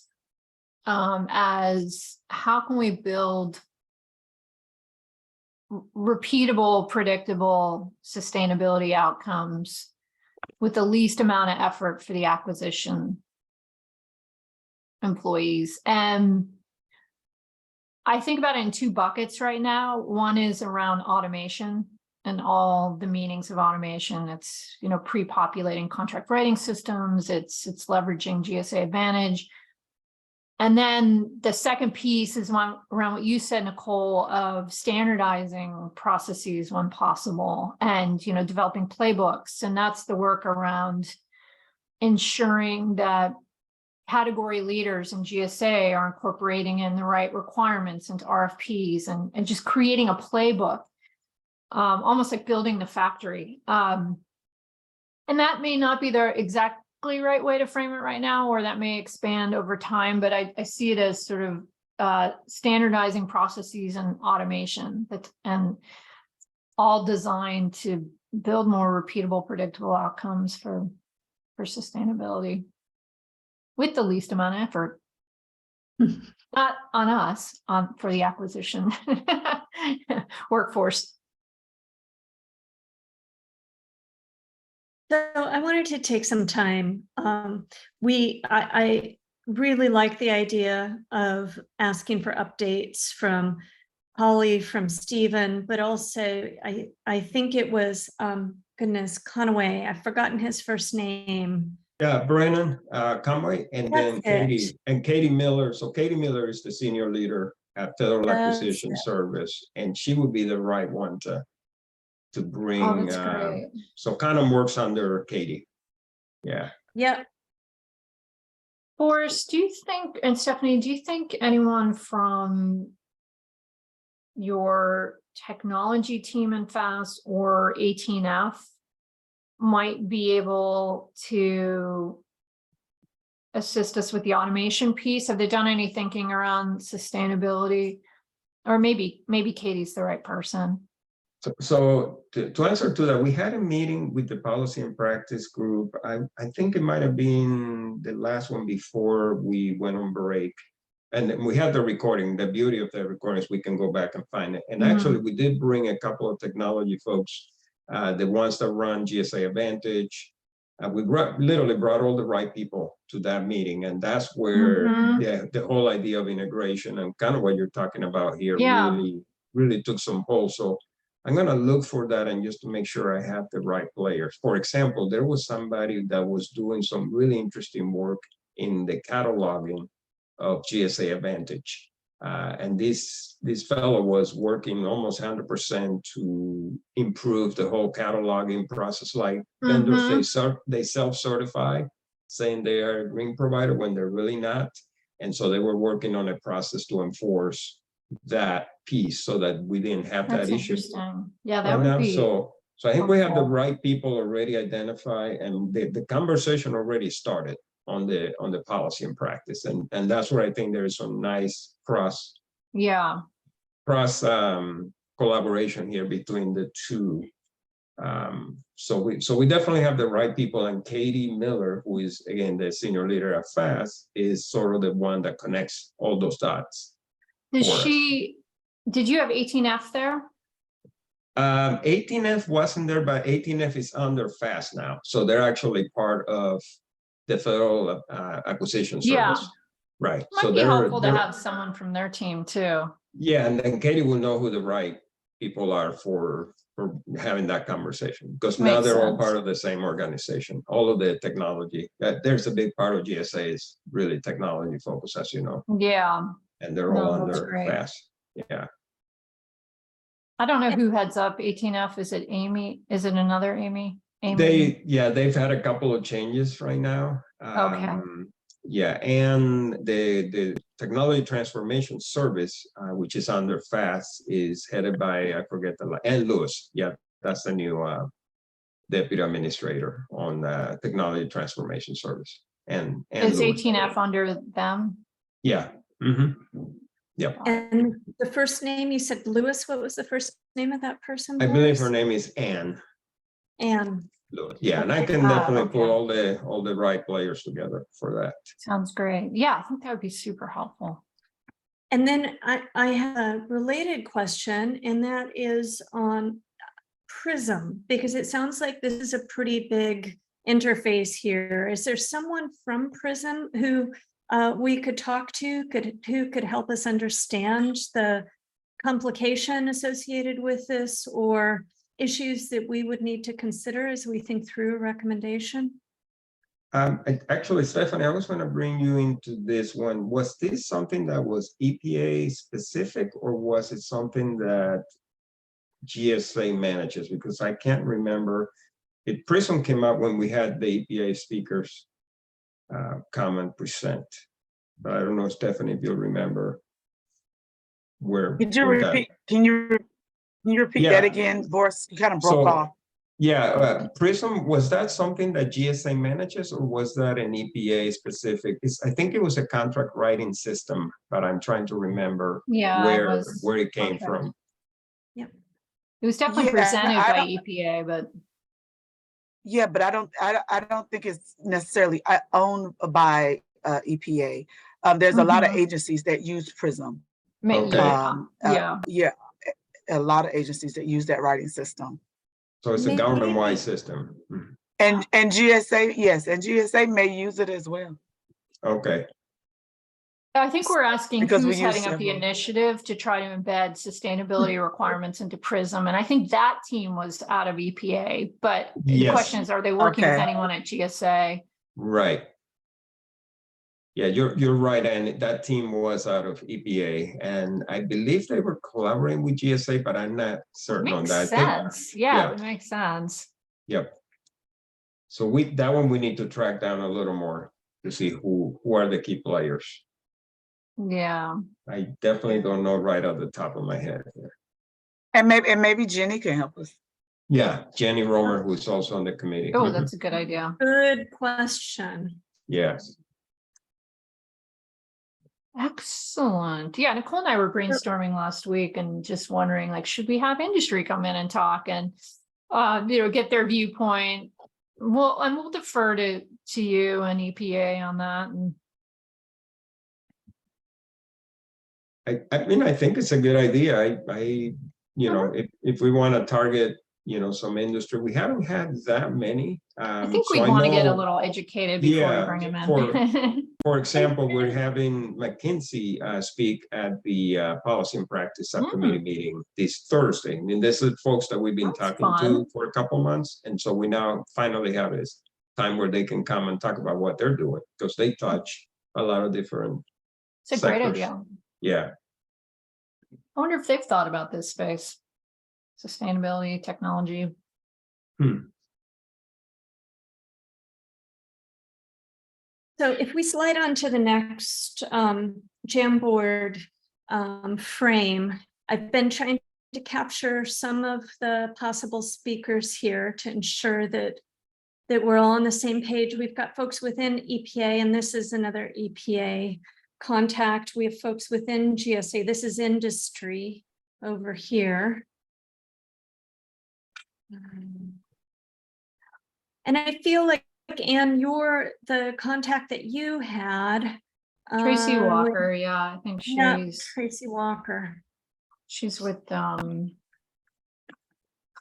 as how can we build repeatable, predictable sustainability outcomes with the least amount of effort for the acquisition employees. And I think about it in 2 buckets right now. One is around automation and all the meanings of automation. It's, pre-populating contract writing systems. It's leveraging GSA Advantage. And then the second piece is around what you said, Nicole, of standardizing processes when possible and, developing playbooks. And that's the work around ensuring that category leaders in GSA are incorporating in the right requirements into RFPs and just creating a playbook, almost like building the factory. And that may not be the exact right way to frame it right now, or that may expand over time, but I see it as sort of standardizing processes and automation and all designed to build more repeatable, predictable outcomes for sustainability with the least amount of effort. Not on us, for the acquisition workforce. So I wanted to take some time. I really like the idea of asking for updates from Holly, from Stephen, but also I think it was, goodness, Conway, I've forgotten his first name. Yeah, Brennan Conway, and then That's it. Katie Miller. So Katie Miller is the senior leader at Federal That's Acquisition it. Service, and she would be the right one to bring. Oh, that's great. So kind of works under Katie. Yeah. Yep. Boris, do you think, and Stephanie, do you think anyone from your technology team in FAS or 18F might be able to assist us with the automation piece? Have they done any thinking around sustainability? Or maybe Katie's the right person. So to answer to that, we had a meeting with the policy and practice group. I think it might have been the last one before we went on break. And we had the recording. The beauty of the recording is we can go back and find it. And actually, we did bring a couple of technology folks, the ones that run GSA Advantage. We literally brought all the right people to that meeting. And that's where the whole idea of integration and kind of what you're talking about here really took some hold. So I'm going to look for that and just to make sure I have the right players. For example, there was somebody that was doing some really interesting work in the cataloging of GSA Advantage. And this fellow was working almost 100% to improve the whole cataloging process. Like vendors, they self-certify, saying they are a green provider when they're really not. And so they were working on a process to enforce that piece so that we didn't have that issue. Yeah, that would be. So I think we have the right people already identified, and the conversation already started on the policy and practice, and that's where I think there's some nice cross collaboration here between the two. So we definitely have the right people, and Katie Miller, who is again the senior leader at FAS, is sort of the one that connects all those dots. Did you have 18F there? 18F wasn't there, but 18F is under FAS now, so they're actually part of the Federal Acquisition Service. Right. Might so be helpful to have someone from their team too. Yeah, and then Katie will know who the right people are for having that conversation, because now they're all part of the same organization. All of the technology, there's a big part of GSA is really technology focused, as you know. Yeah. And they're all under FAS. Yeah. I don't know who heads up 18F. Is it Amy? Is it another Amy? They've had a couple of changes right now. Yeah, and the Technology Transformation Service, which is under FAS, is headed by, I forget Ann Lewis. Yeah, that's the new deputy administrator on Technology Transformation Service. And is 18F under them? Yeah. Yep. And the first name you said Lewis. What was the first name of that person? I believe her name is Ann. Ann. Yeah, and I can definitely pull all the right players together for that. Sounds great. Yeah, I think that would be super helpful. And then I have a related question, and that is on Prism, because it sounds like this is a pretty big interface here. Is there someone from Prism who we could talk to, who could help us understand the complication associated with this, or issues that we would need to consider as we think through a recommendation? Actually, Stephanie, I was going to bring you into this one. Was this something that was EPA specific, or was it something that GSA manages? Because I can't remember. Prism came up when we had the EPA speakers come and present, but I don't know, Stephanie, if you'll remember where. Could you repeat? Can you repeat that again, Boris? You kind of broke off. Yeah, Prism, was that something that GSA manages, or was that an EPA specific? I think it was a contract writing system, but I'm trying to remember where it came from. Yeah, it was definitely presented by EPA, but yeah, but I don't think it's necessarily owned by EPA. There's a lot of agencies that use Prism. A lot of agencies that use that writing system. So it's a government-wide system. And GSA, yes, and GSA may use it as well. Okay, I think we're asking Because we who's use heading up the several. initiative to try to embed sustainability requirements into PRISM. And I think that team was out of EPA, but the Yes. question is, are they working with Okay. anyone at GSA? right. Yeah, you're right, and that team was out of EPA, and I believe they were collaborating with GSA, but I'm not certain on Makes that. I think- sense. Yeah, yeah. it would make sense. Yep. So that one we need to track down a little more to see who are the key players. Yeah. I definitely don't know right off the top of my head. And maybe Jenny can help us. Yeah, Jenny Romer, who's also on the committee. Oh, that's a good idea. Good question. Yes. Excellent. Yeah, Nicole and I were brainstorming last week and just wondering, like, should we have industry come in and talk and, get their viewpoint? We'll defer to you and EPA on that. And I mean, I think it's a good idea. If we want to target, some industry, we haven't had that many. I think so we want to get a know- little educated before we Yeah, bring them in. For example, we're having McKinsey speak at the Policy and Practice Subcommittee meeting this Thursday. And this is folks that we've been That's talking fun. to for a couple months. And so we now finally have this time where they can come and talk about what they're doing, because they touch a lot of different, It's a great sectors. idea. yeah. I wonder if they've thought about this space, sustainability, technology. So if we slide on to the next Jamboard frame, I've been trying to capture some of the possible speakers here to ensure that we're all on the same page. We've got folks within EPA, and this is another EPA contact. We have folks within GSA. This is industry over here. And I feel like, Anne, you're the contact that you had. Tracy Walker, yeah, I think Yeah, she's Tracy Walker. she's with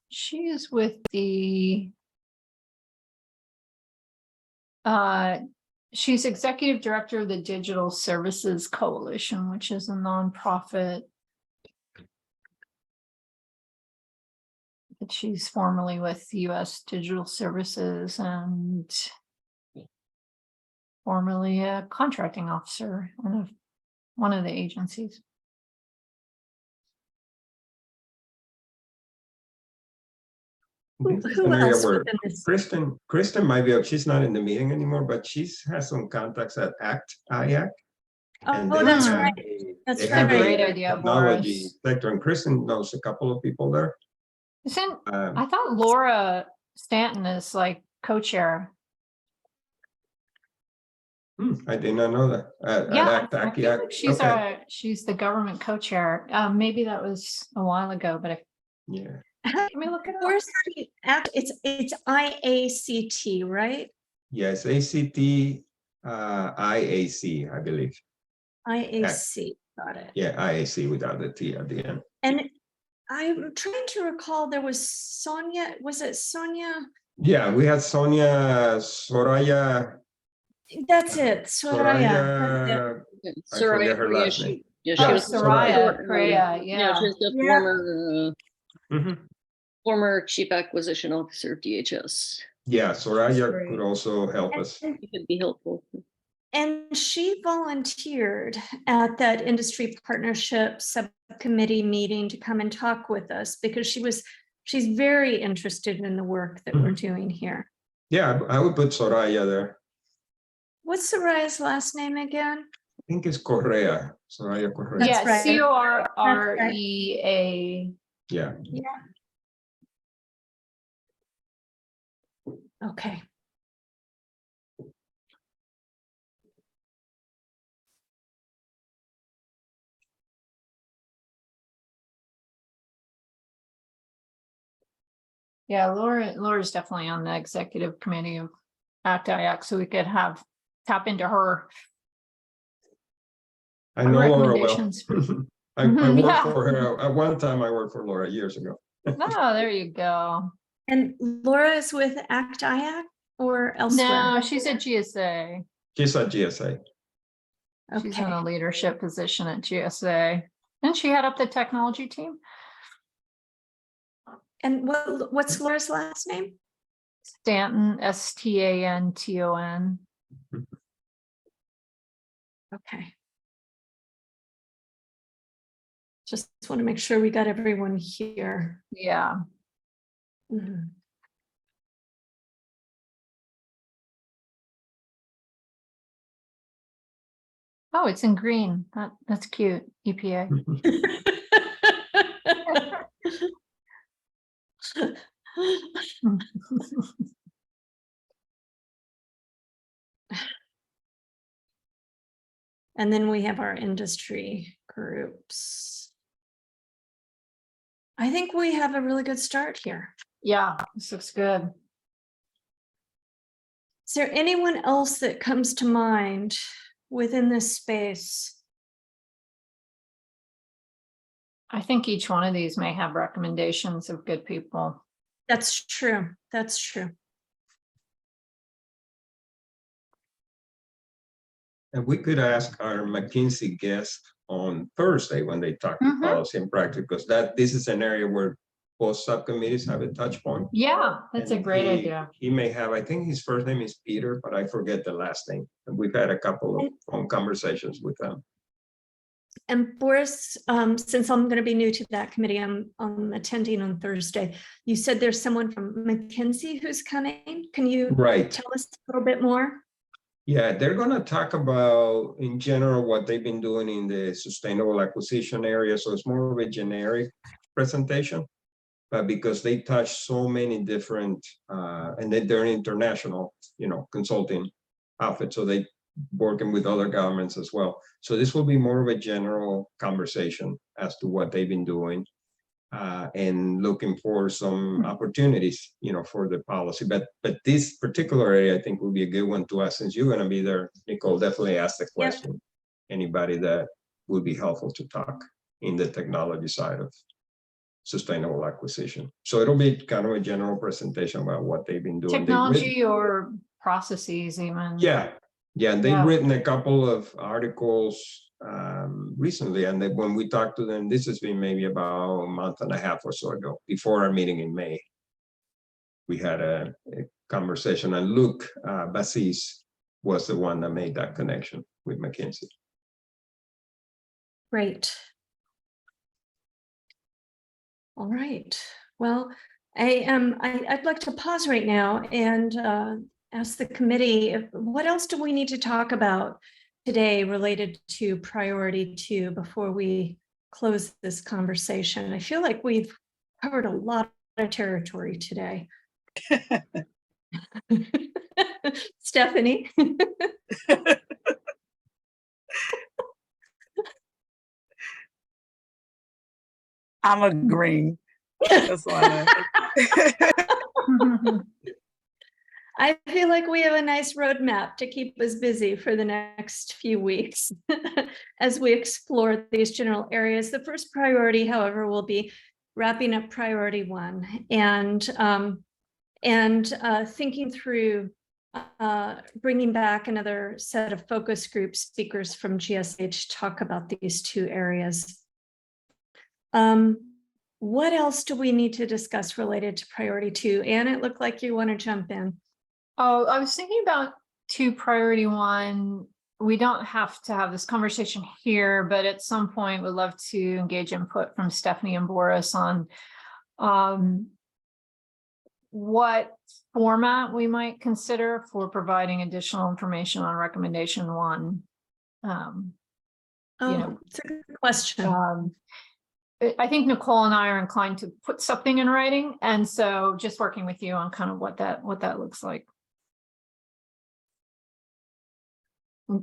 she is with the she's executive director of the Digital Services Coalition, which is a nonprofit. But she's formerly with US Digital Services and formerly a contracting officer in one of the agencies. Who This is an area else where within this? Kristen might be, she's not in the meeting anymore, but she's has some contacts at IAC. And Oh, they that's have right. a- That's they have a right. Great idea, technology Boris. sector, and Kristen knows a couple of people there. Isn't Um, I thought Laura Stanton is like co-chair. I did not know that. Yeah, I At feel IAC, like she's okay. she's the government co-chair. Maybe that was a while ago, but Yeah, let me look it up. Where's the act? It's IACT, right? yes, ACT, IAC, I believe. IAC, got it. Yeah, IAC without the T at the end. And I'm trying to recall, there was Sonia, was it Sonia? Yeah, we had Sonia, Soraya. That's it, Soraya. That's it. I forget her Correa, last name. Yeah, Yeah, Oh, was Soraya Correa, Yeah, she's the Yeah. Mhm. former chief acquisition officer of DHS. Yeah, Soraya great. could also help us. And- It could be helpful. And she volunteered at that industry partnership subcommittee meeting to come and talk with us because she's very interested in the work that we're doing here. Yeah, I would put Soraya there. What's Soraya's last name again? I think it's Correa, Soraya Correa. That's Yeah, right. CORREA. Yeah, Okay. Yeah, Laura's definitely on the executive committee of ACT-IAC, so we could tap into her. I know Laura well. recommendations. I worked Yeah. for her. At one time, I worked for Laura years ago. Oh, there you go. And Laura is with ACT IAC or elsewhere? No, she's at GSA. She's at GSA. She's in Okay. a leadership position at GSA. And she had up the technology team. And what's Laura's last name? Stanton, Stanton. Okay. Just want to make sure we got everyone here. Yeah. Mhm. Oh, it's in green. That's cute. EPA. And then we have our industry groups. I think we have a really good start here. Yeah, this looks good. Is there anyone else that comes to mind within this space? I think each one of these may have recommendations of good people. That's true. That's true. And we could ask our McKinsey guest on Thursday when they talk Mhm. policy and practice, because this is an area where both subcommittees have a touch point. Yeah, that's a And great he- idea. He may have, I think his first name is Peter, but I forget the last name. And we've had a couple of phone conversations with them. And Boris, since I'm going to be new to that committee, I'm attending on Thursday. You said there's someone from McKinsey who's coming. Can you Right. tell us a little bit more? Yeah, they're going to talk about, in general, what they've been doing in the sustainable acquisition area. So it's more of a generic presentation, but because they touch so many different, and they're international, consulting outfit. So they working with other governments as well. So this will be more of a general conversation as to what they've been doing. And looking for some opportunities, for the policy. But this particular area, I think, will be a good one to ask. Since you're going to be there, Nicole, definitely ask the question. Anybody that would be helpful to talk in the technology side of sustainable acquisition. So it'll be kind of a general presentation about what they've been doing. Technology or processes even. Yeah, and they've written a couple of articles recently, and when we talked to them, this has been maybe about a month and a half or so ago, before our meeting in May. We had a conversation, and Luke Bassis was the one that made that connection with McKinsey. Great. All right. Well, I'd like to pause right now and ask the committee, what else do we need to talk about today related to priority 2 before we close this conversation? I feel like we've covered a lot of territory today. Stephanie? I'm agreeing. That's why I feel like we have a nice roadmap to keep us busy for the next few weeks as we explore these general areas. The first priority, however, will be wrapping up priority 1 and thinking through bringing back another set of focus group speakers from GSA to talk about these 2 areas. What else do we need to discuss related to priority 2? Anne, it looked like you want to jump in. Oh, I was thinking about priority 1. We don't have to have this conversation here, but at some point we'd love to engage input from Stephanie and Boris on what format we might consider for providing additional information on recommendation 1. It's a good question. I think Nicole and I are inclined to put something in writing, and so just working with you on kind of what that looks like.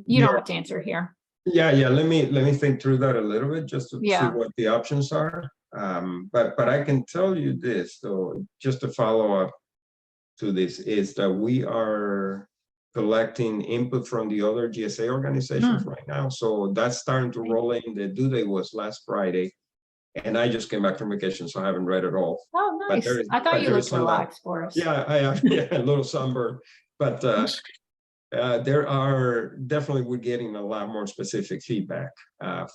You don't have to answer here. Yeah. Let me think through that a little bit just to see what the options are. But I can tell you this, though, just to follow up to this, is that we are collecting input from the other GSA organizations right now. So that's starting to roll in. The due date was last Friday. And I just came back from vacation, so I haven't read it all. Oh, But nice. there is- I thought but you there looked is a lot. relaxed for us. Yeah, I have a little sunburn, but there are definitely, we're getting a lot more specific feedback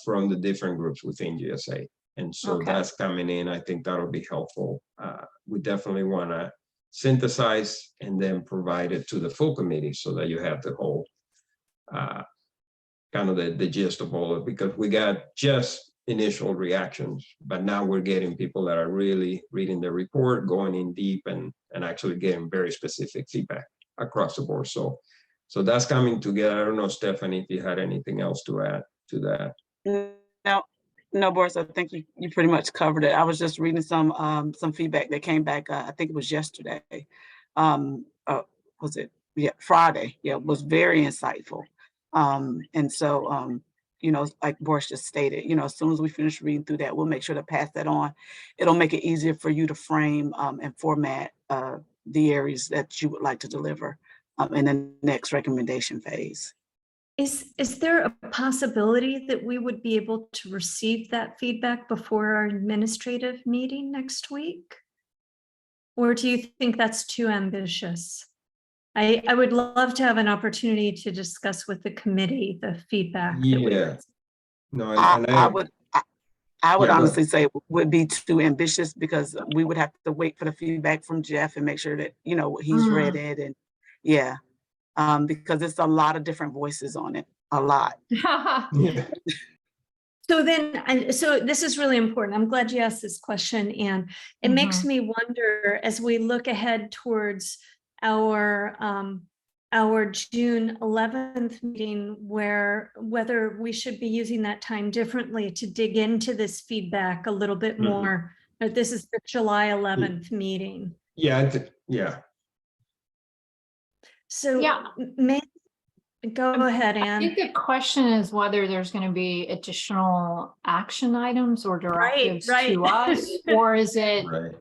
from the different groups within GSA. And so Okay. that's coming in. I think that'll be helpful. We definitely want to synthesize and then provide it to the full committee so that you have the whole kind of the gist of all of it, because we got just initial reactions, but now we're getting people that are really reading the report, going in deep and actually getting very specific feedback across the board. So that's coming together. I don't know, Stephanie, if you had anything else to add to that. No, Boris, I think you pretty much covered it. I was just reading some feedback that came back, I think it was yesterday. Was it? Yeah, Friday. Yeah, it was very insightful. And so, you know, like Boris just stated, you know, as soon as we finish reading through that, we'll make sure to pass that on. It'll make it easier for you to frame and format the areas that you would like to deliver in the next recommendation phase. Is there a possibility that we would be able to receive that feedback before our administrative meeting next week? Or do you think that's too ambitious? I would love to have an opportunity to discuss with the committee the feedback. That we Yeah. No, I would Yeah, honestly say it would be too ambitious, because we would have to wait for the feedback from Jeff and make sure that, you know, he's read it. And yeah, because it's a lot of different voices on it, a lot. yeah. So then, so this is really important. I'm glad you asked this question, and it makes me wonder, as we look ahead towards our June 11th meeting, whether we should be using that time differently to dig into this feedback a little bit more. But this is the July 11th meeting. Yeah, So Yeah. Go ahead, I Anne. think the question is whether there's going to be additional action items or directives to us, or is it right.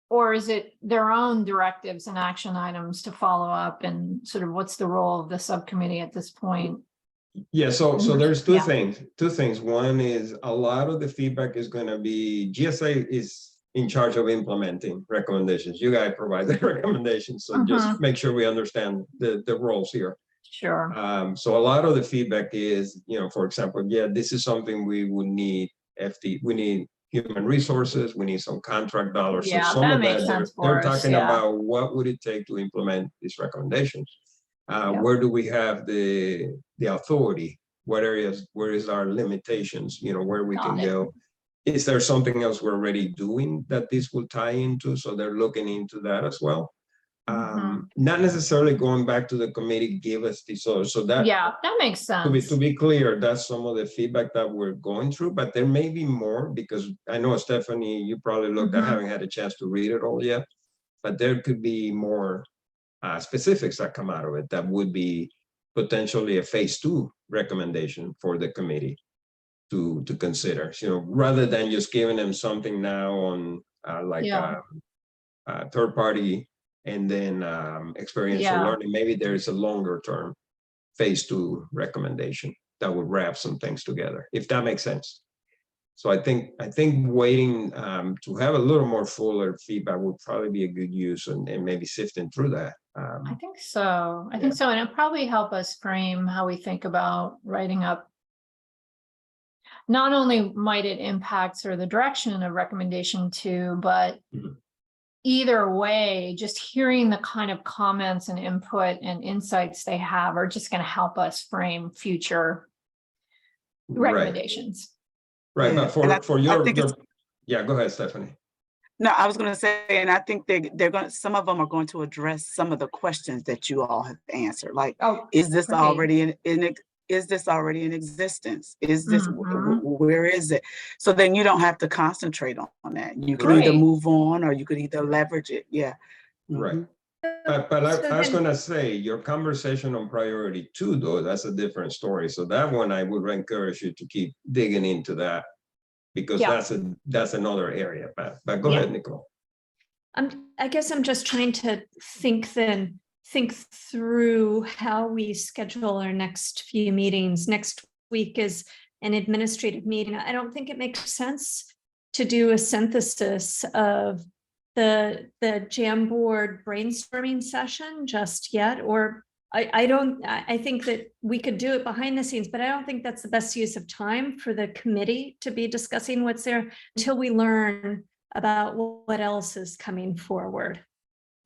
or is it their own directives and action items to follow up, and sort of what's the role of the subcommittee at this point? Yeah, so there's two Yeah. things. One is a lot of the feedback is going to be GSA is in charge of implementing recommendations. You guys provide the recommendations, so just make sure we understand the roles here. Sure. So a lot of the feedback is, you know, for example, yeah, this is something we would need we need human resources, we need some contract dollars. Yeah, so some that of makes that, sense they're for us, talking yeah. about what would it take to implement these recommendations. Where do we have the authority? What areas, where is our limitations, you know, where we can go? Is there something else we're already doing that this will tie into? So they're looking into that as well. Not necessarily going back to the committee, give us this, so that, yeah, that makes sense. to be clear, that's some of the feedback that we're going through, but there may be more, because I know, Stephanie, you probably looked, I haven't had a chance to read it all yet, but there could be more specifics that come out of it that would be potentially a phase 2 recommendation for the committee to consider, you know, rather than just giving them something now on third party and then experiential learning. Maybe there's a longer term phase 2 recommendation that would wrap some things together, if that makes sense. So I think waiting to have a little more fuller feedback would probably be a good use, and maybe sifting through that. I think so. I think so. And it'll probably help us frame how we think about writing up. Not only might it impact sort of the direction of recommendation 2, but either way, just hearing the kind of comments and input and insights they have are just going to help us frame future recommendations. Right, Yeah. but for your yeah, go ahead, Stephanie. No, I was going to say, and I think they're going. Some of them are going to address some of the questions that you all have answered. Like, is this already is this already in existence? Is this where is it? So then you don't have to concentrate on that. You can either move on, or you could either leverage it. Yeah. Right. But I was going to say, your conversation on priority 2, though, that's a different story. So that one, I would encourage you to keep digging into that, because that's another area. But go ahead, Nicole. I guess I'm just trying to think through how we schedule our next few meetings. Next week is an administrative meeting. I don't think it makes sense to do a synthesis of the Jamboard brainstorming session just yet, or I think that we could do it behind the scenes, but I don't think that's the best use of time for the committee to be discussing what's there until we learn about what else is coming forward.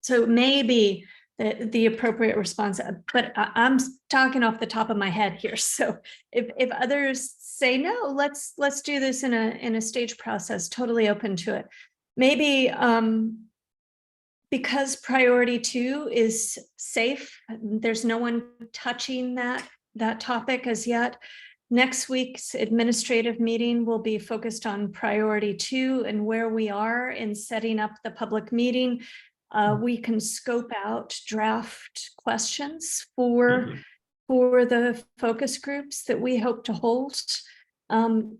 So maybe the appropriate response, but I'm talking off the top of my head here. So if others say, no, let's do this in a stage process, totally open to it. Maybe because priority 2 is safe, there's no one touching that topic as yet. Next week's administrative meeting will be focused on priority 2 and where we are in setting up the public meeting. We can scope out draft questions for the focus groups that we hope to hold. I'm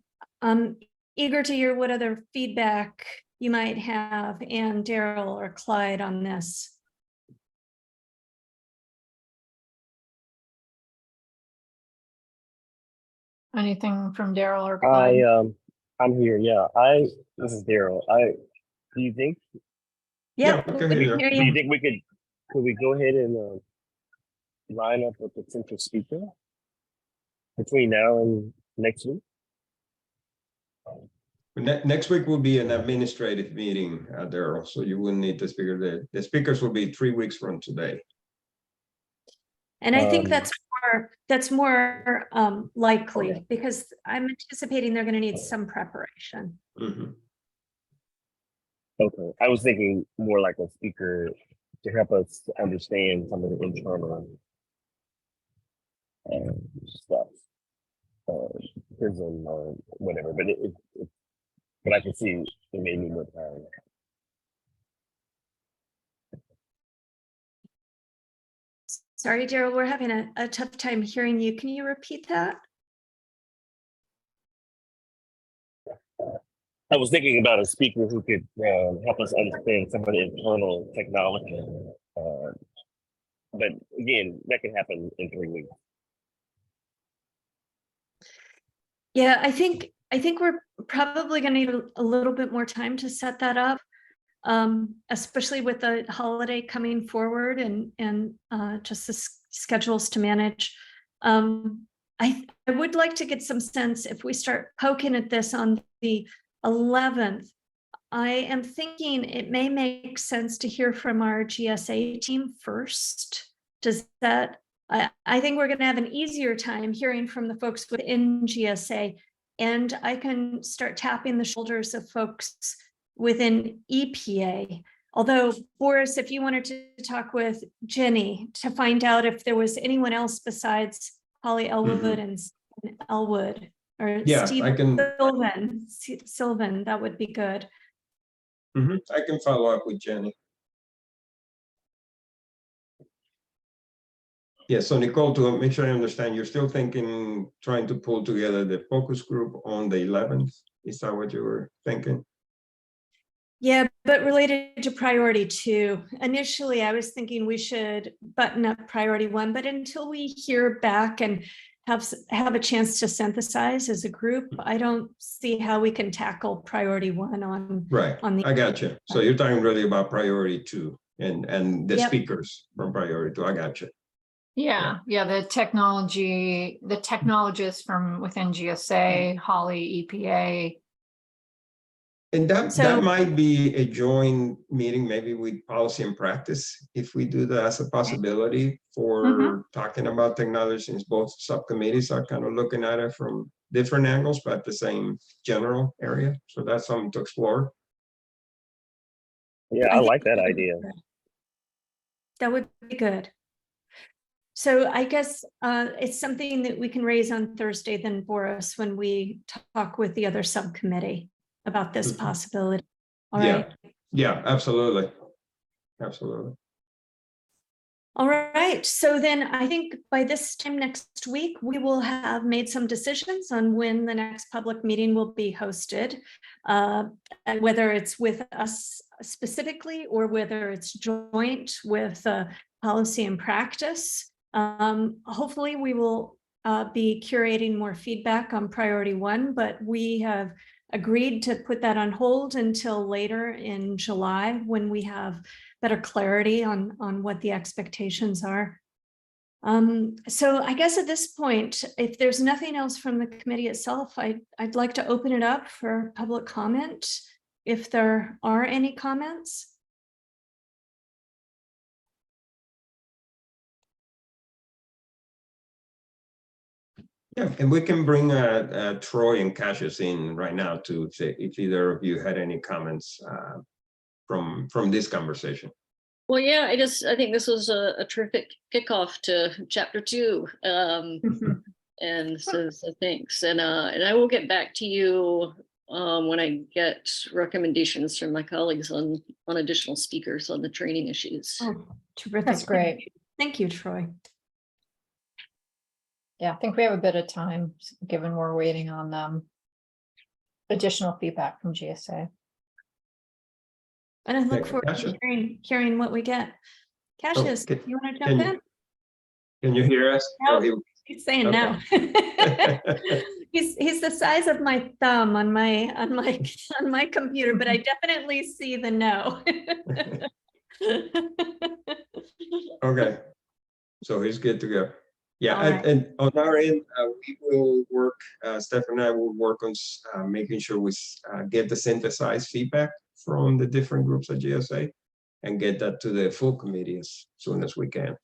eager to hear what other feedback you might have, and Daryl or Clyde, on this. Anything from Daryl or Clyde? I'm here. Yeah, this is Daryl. Do you think? Yeah, we can hear you. Do you think could we go ahead and line up a potential speaker between now and next week? Next week will be an administrative meeting, Daryl, so you wouldn't need the speaker. The speakers will be 3 weeks from today. And I think that's more likely, Okay. because I'm anticipating they're going to need some preparation. Mhm. Okay, I was thinking more like a speaker to help us understand some of the internal stuff, prison or whatever. But I can see it may need more time. Sorry, Daryl, we're having a tough time hearing you. Can you repeat that? I was thinking about a speaker who could help us understand some of the internal technology. But again, that can happen in 3 weeks. Yeah, I think we're probably going to need a little bit more time to set that up, especially with the holiday coming forward and just the schedules to manage. I would like to get some sense, if we start poking at this on the 11th, I am thinking it may make sense to hear from our GSA team first. Does that? I think we're going to have an easier time hearing from the folks within GSA, and I can start tapping the shoulders of folks within EPA. Although, Boris, if you wanted to talk with Jenny to find out if there was anyone else besides Holly Elwood and Stephen Elwood, or Yeah, Steve I can. Sylvan, that would be good. I can follow up with Jenny. Yeah, so Nicole, to make sure I understand, you're still thinking, trying to pull together the focus group on the 11th? Is that what you were thinking? Yeah, but related to priority 2, initially I was thinking we should button up priority 1, but until we hear back and have a chance to synthesize as a group, I don't see how we can tackle priority 1 on the. I got you. So you're talking really about priority 2 and the Yep. speakers from priority 2. I got you. Yeah, the technologists from within GSA, Holly, EPA. And that So- might be a joint meeting, maybe with policy and practice, if we do that as a possibility for talking about technology, since both subcommittees are kind of looking at it from different angles, but the same general area. So that's something to explore. Yeah, I like that idea. That would be good. So I guess it's something that we can raise on Thursday then, Boris, when we talk with the other subcommittee about this possibility. All right. Yeah, absolutely. Absolutely. All right. So then I think by this time next week, we will have made some decisions on when the next public meeting will be hosted, and whether it's with us specifically or whether it's joint with policy and practice. Hopefully we will be curating more feedback on priority 1, but we have agreed to put that on hold until later in July when we have better clarity on what the expectations are. So I guess at this point, if there's nothing else from the committee itself, I'd like to open it up for public comment, if there are any comments. Yeah, and we can bring Troy and Cassius in right now to say if either of you had any comments from this conversation. Well, yeah, I think this was a terrific kickoff to chapter 2. And so thanks. And I will get back to you when I get recommendations from my colleagues on additional speakers on the training issues. Oh, terrific. That's great. Thank you, Troy. Yeah, I think we have a bit of time, given we're waiting on additional feedback from GSA. And I look Yeah, forward Cassius. to hearing what we get. Cassius, can- you want to can jump in? Can you hear us? No. Oh, He's saying no. He's the size of my thumb on my computer, but I definitely see the no. Okay, so he's good to go. Yeah, All right. and on our end, we will work, Steph and I will work on making sure we get the synthesized feedback from the different groups at GSA and get that to the full committee as soon as we can.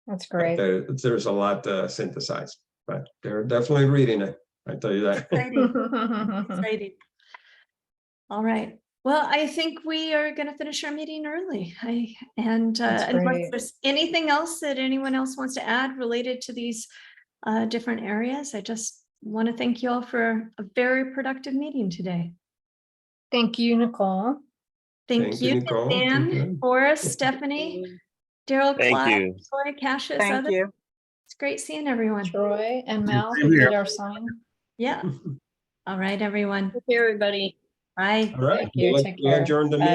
That's But great. there's a lot synthesized, but they're definitely reading it. I tell you that. Exciting. Exciting. All right. Well, I think we are going to finish our meeting early. That's Unless great. there's anything else that anyone else wants to add related to these different areas, I just want to thank you all for a very productive meeting today. Thank you, Nicole. Thank you, Nicole. Thank Dan, you. Boris, Stephanie, Daryl, Thank Clyde, you. Troy, Cassius, Thank others. you. It's great seeing everyone. Troy and Mel, Same who here. did our sign. Yeah. All right, everyone. Okay, everybody. Bye. All right. Thank you. We'll Take we'll care. adjourn the Bye. meeting.